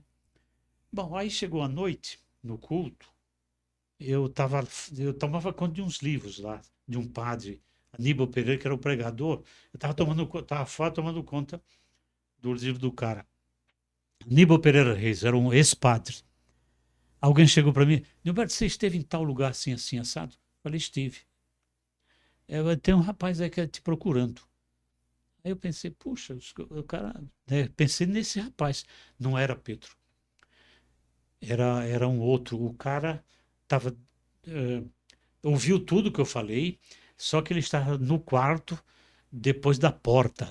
Bom, aí chegou a noite, no culto, eu tomava conta de uns livros lá, de um padre, Aníbal Pereira, que era o pregador. Eu estava fora tomando conta do livro do cara. Aníbal Pereira Reis, era um ex-padre. Alguém chegou para mim: Nilberto, você esteve em tal lugar assim, assim, assado? Eu falei: estive. Tem um rapaz aí que está te procurando. Aí eu pensei: puxa, o cara. Pensei nesse rapaz. Não era Pedro. Era um outro. O cara estava. Ouviu tudo que eu falei, só que ele estava no quarto, depois da porta,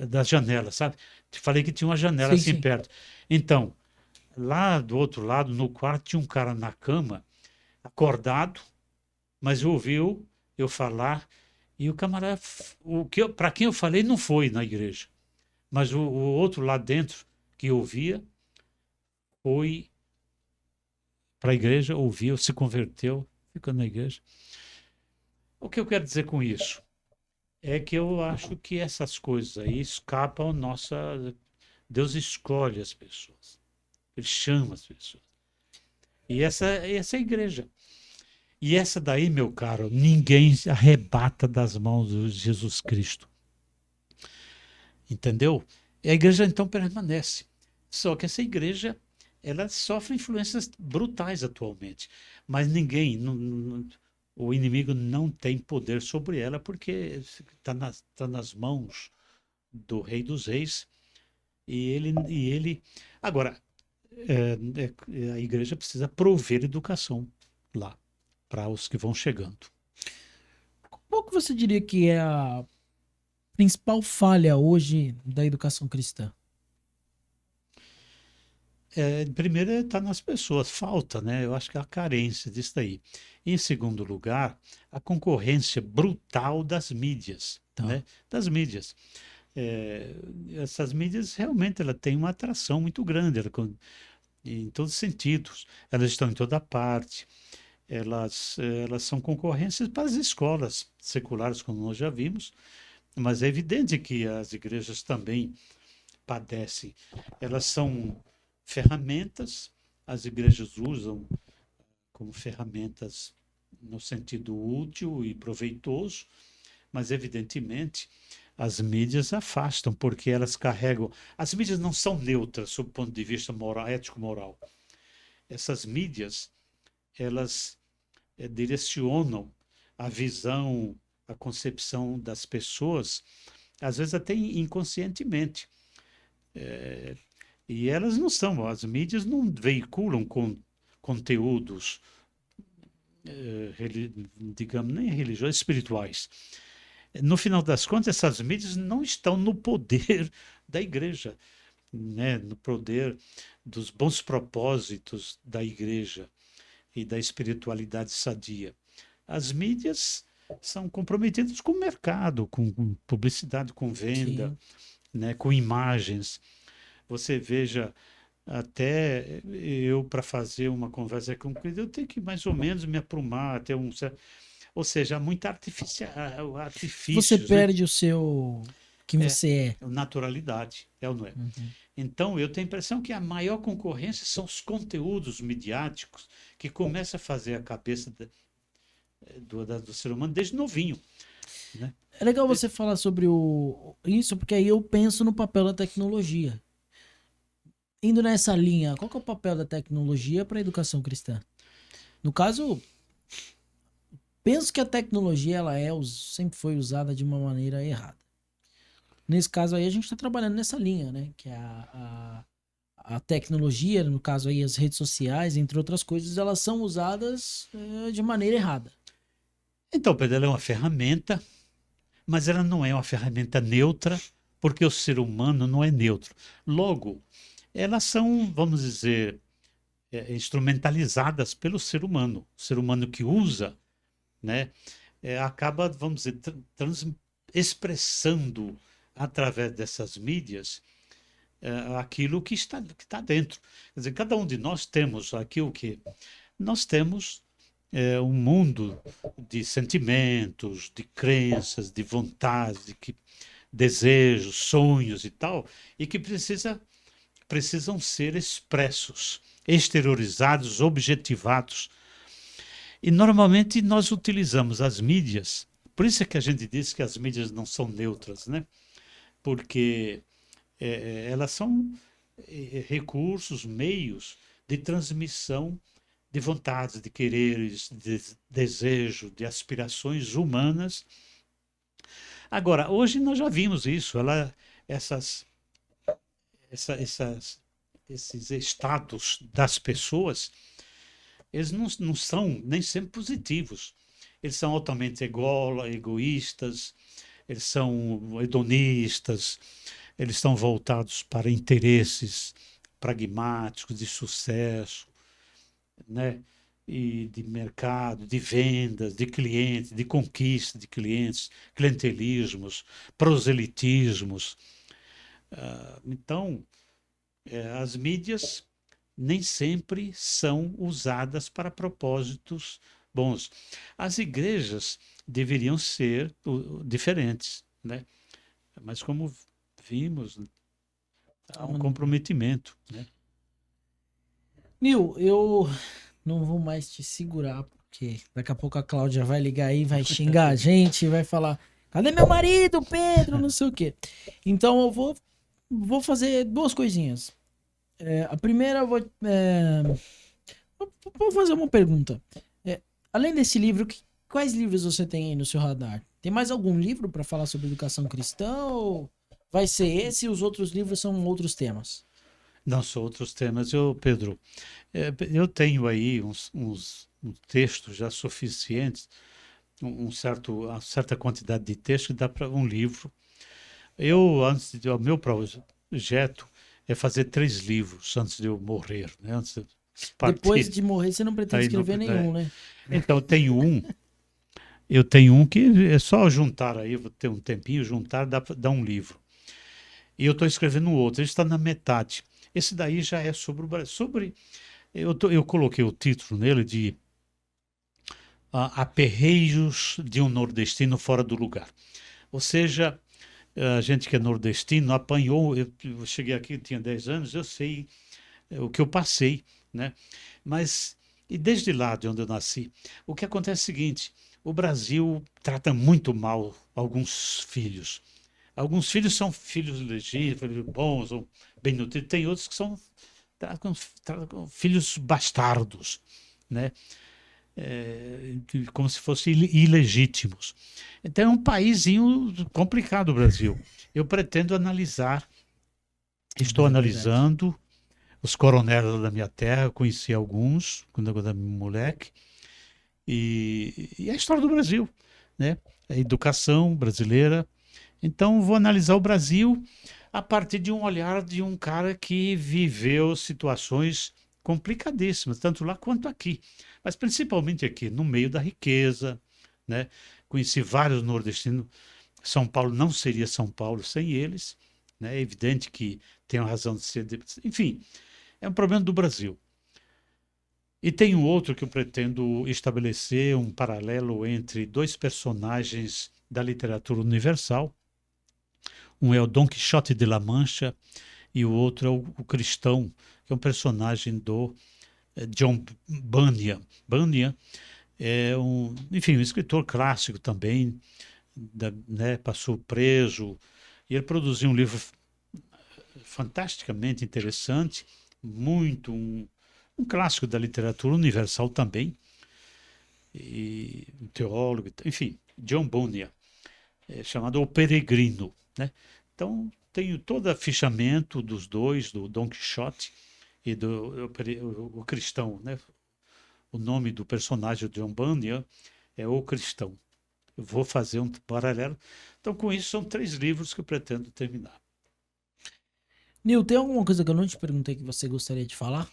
da janela, sabe? Te falei que tinha uma janela
Sim,
assim
sim.
perto. Então, lá do outro lado, no quarto, tinha um cara na cama, acordado, mas ouviu eu falar, e o camarada, para quem eu falei, não foi na igreja, mas o outro lá dentro, que ouvia, foi para a igreja, ouviu, se converteu, ficou na igreja. O que eu quero dizer com isso? É que eu acho que essas coisas aí escapam à nossa. Deus escolhe as pessoas, Ele chama as pessoas. E essa é a igreja. E essa daí, meu caro, ninguém arrebata das mãos de Jesus Cristo. Entendeu? E a igreja então permanece. Só que essa igreja, ela sofre influências brutais atualmente. Mas ninguém, o inimigo não tem poder sobre ela porque está nas mãos do Rei dos Reis. E ele. Agora, a igreja precisa prover educação lá para os que vão chegando.
Qual que você diria que é a principal falha hoje da educação cristã?
Primeiro está nas pessoas, falta, né? Eu acho que é a carência disso daí. Em segundo lugar, a concorrência brutal das mídias,
Tá.
né? Das mídias. É, essas mídias realmente ela tem uma atração muito grande, em todos os sentidos. Elas estão em toda parte. Elas são concorrências para as escolas seculares, como nós já vimos, mas é evidente que as igrejas também padecem. Elas são ferramentas, as igrejas usam como ferramentas no sentido útil e proveitoso, mas evidentemente as mídias afastam, porque elas carregam. As mídias não são neutras sob o ponto de vista moral, ético-moral. Essas mídias, elas direcionam a visão, a concepção das pessoas, às vezes até inconscientemente. E elas não são, as mídias não veiculam conteúdos, digamos, nem religiosos, espirituais. No final das contas, essas mídias não estão no poder da igreja, né? No poder dos bons propósitos da igreja e da espiritualidade sadia. As mídias são comprometidas com o mercado, com publicidade, com venda, né? Com imagens. Você veja, até eu, para fazer uma conversa com ele, eu tenho que mais ou menos me aprumar, ter um certo... Ou seja, muito artifícios,
Você
né?
perde o seu... quem você é.
Naturalidade, é ou não é?
Uhum.
Então, eu tenho a impressão que a maior concorrência são os conteúdos midiáticos que começam a fazer a cabeça do ser humano desde novinho, né?
É legal você falar sobre isso, porque aí eu penso no papel da tecnologia. Indo nessa linha, qual que é o papel da tecnologia para a educação cristã? No caso, penso que a tecnologia sempre foi usada de uma maneira errada. Nesse caso aí, a gente está trabalhando nessa linha, né? Que é a tecnologia, no caso aí as redes sociais, entre outras coisas, elas são usadas de maneira errada.
Então, Pedro, ela é uma ferramenta, mas ela não é uma ferramenta neutra, porque o ser humano não é neutro. Logo, elas são, vamos dizer, instrumentalizadas pelo ser humano. O ser humano que usa, né, acaba, vamos dizer, expressando através dessas mídias aquilo que está dentro. Quer dizer, cada um de nós temos aqui o quê? Nós temos um mundo de sentimentos, de crenças, de vontades, desejos, sonhos e tal, e que precisam ser expressos, exteriorizados, objetivados. E normalmente nós utilizamos as mídias, por isso é que a gente diz que as mídias não são neutras, né? Porque elas são recursos, meios de transmissão de vontades, de quereres, de desejos, de aspirações humanas. Agora, hoje nós já vimos isso, esses status das pessoas, eles não são nem sempre positivos. Eles são altamente egoístas, eles são hedonistas, eles estão voltados para interesses pragmáticos, de sucesso, né? E de mercado, de vendas, de clientes, de conquista de clientes, clientelismos, proselitismos. Então, as mídias nem sempre são usadas para propósitos bons. As igrejas deveriam ser diferentes, né? Mas como vimos, há um comprometimento, né?
Nil, eu não vou mais te segurar, porque daqui a pouco a Cláudia vai ligar aí, vai xingar a gente, vai falar: cadê meu marido, Pedro? Não sei o quê. Então eu vou fazer duas coisinhas. A primeira, eu vou fazer uma pergunta. Além desse livro, quais livros você tem aí no seu radar? Tem mais algum livro para falar sobre educação cristã? Ou vai ser esse e os outros livros são outros temas?
Não, são outros temas. Pedro, eu tenho aí uns textos já suficientes, uma certa quantidade de texto que dá para um livro. O meu projeto é fazer 3 livros antes de eu morrer, né? Antes de partir.
Depois de morrer, você não pretende escrever nenhum, né?
Então, eu tenho um que é só juntar aí, vou ter um tempinho, juntar, dá um livro. E eu estou escrevendo outro, ele está na metade. Esse daí já é sobre o Brasil. Eu coloquei o título nele de Aperreios de um Nordestino Fora do Lugar. Ou seja, a gente que é nordestino apanhou. Eu cheguei aqui, tinha 10 anos, eu sei o que eu passei, né? Mas, e desde lá de onde eu nasci, o que acontece é o seguinte: o Brasil trata muito mal alguns filhos. Alguns filhos são filhos legítimos, bons, ou bem nutridos. Tem outros que são filhos bastardos, né? Como se fossem ilegítimos. Então é um paísinho complicado o Brasil. Eu pretendo analisar, estou analisando os coronéis lá da minha terra, conheci alguns quando eu era moleque, e a história do Brasil, né? A educação brasileira. Então, vou analisar o Brasil a partir de um olhar de um cara que viveu situações complicadíssimas, tanto lá quanto aqui, mas principalmente aqui, no meio da riqueza, né? Conheci vários nordestinos. São Paulo não seria São Paulo sem eles, né? É evidente que tem uma razão de ser. Enfim, é um problema do Brasil. E tem um outro que eu pretendo estabelecer um paralelo entre dois personagens da literatura universal. Um é o Dom Quixote de La Mancha e o outro é o Cristão, que é um personagem do John Bunyan. Bunyan é enfim, um escritor clássico também, né, passou preso, e ele produziu um livro fantasticamente interessante, muito um clássico da literatura universal também, e um teólogo, enfim, John Bunyan, chamado O Peregrino, né? Então, tenho todo o fichamento dos dois, do Dom Quixote e do o Cristão, né? O nome do personagem de John Bunyan é O Cristão. Eu vou fazer um paralelo. Então, com isso, são 3 livros que eu pretendo terminar.
Nil, tem alguma coisa que eu não te perguntei que você gostaria de falar?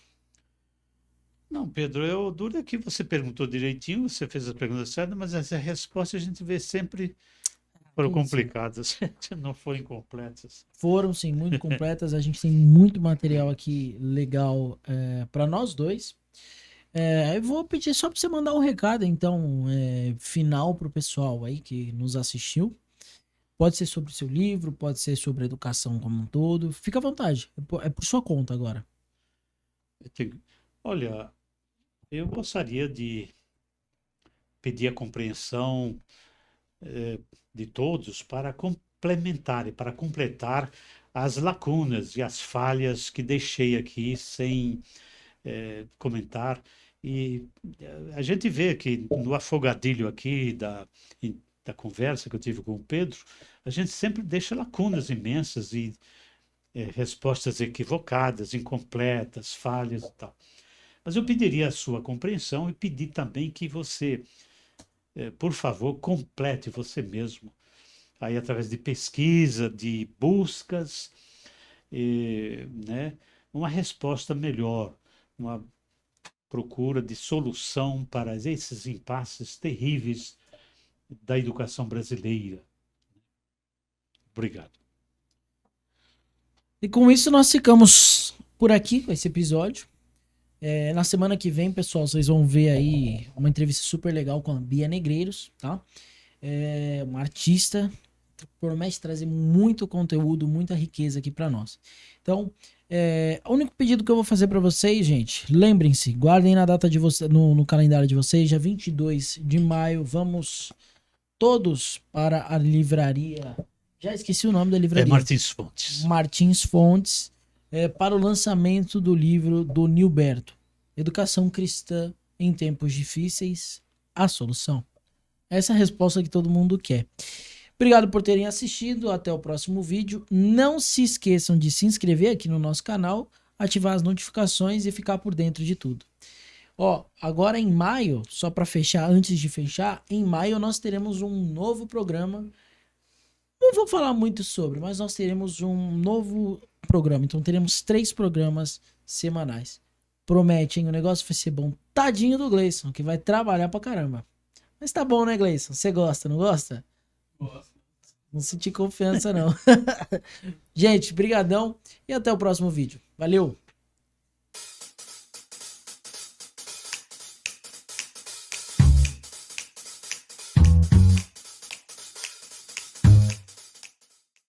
Não, Pedro, eu duro que você perguntou direitinho, você fez as perguntas certas, mas as respostas a gente vê sempre foram complicadas, não foram incompletas.
Foram, sim, muito completas. A gente tem muito material aqui legal para nós dois. Eu vou pedir só para você mandar um recado, então, final para o pessoal aí que nos assistiu. Pode ser sobre o seu livro, pode ser sobre a educação como um todo. Fica à vontade, é por sua conta agora.
Olha, eu gostaria de pedir a compreensão de todos para complementar e para completar as lacunas e as falhas que deixei aqui sem comentar. E a gente vê que no afogadilho aqui da conversa que eu tive com o Pedro, a gente sempre deixa lacunas imensas e respostas equivocadas, incompletas, falhas e tal. Mas eu pediria a sua compreensão e pedir também que você, por favor, complete você mesmo, aí através de pesquisa, de buscas, né, uma resposta melhor, uma procura de solução para esses impasses terríveis da educação brasileira. Obrigado.
E com isso nós ficamos por aqui com esse episódio. Na semana que vem, pessoal, vocês vão ver aí uma entrevista super legal com a Bia Negreiros, tá? Uma artista, promete trazer muito conteúdo, muita riqueza aqui para nós. Então, o único pedido que eu vou fazer para vocês, gente, lembrem-se, guardem na data de vocês, no calendário de vocês, dia 22 de maio, vamos todos para a livraria. Já esqueci o nome da livraria.
Martins Fontes.
Martins Fontes, para o lançamento do livro do Nilberto, Educação Cristã em Tempos Difíceis, a Solução. Essa é a resposta que todo mundo quer. Obrigado por terem assistido, até o próximo vídeo. Não se esqueçam de se inscrever aqui no nosso canal, ativar as notificações e ficar por dentro de tudo. Agora em maio, só para fechar, antes de fechar, em maio nós teremos um novo programa. Não vou falar muito sobre, mas nós teremos um novo programa. Então teremos 3 programas semanais. Promete, hein? O negócio vai ser bom. Tadinho do Gleison, que vai trabalhar pra caramba. Mas tá bom, né, Gleison? Você gosta, não gosta?
Gosto.
Não senti confiança, não. Gente, brigadão e até o próximo vídeo. Valeu!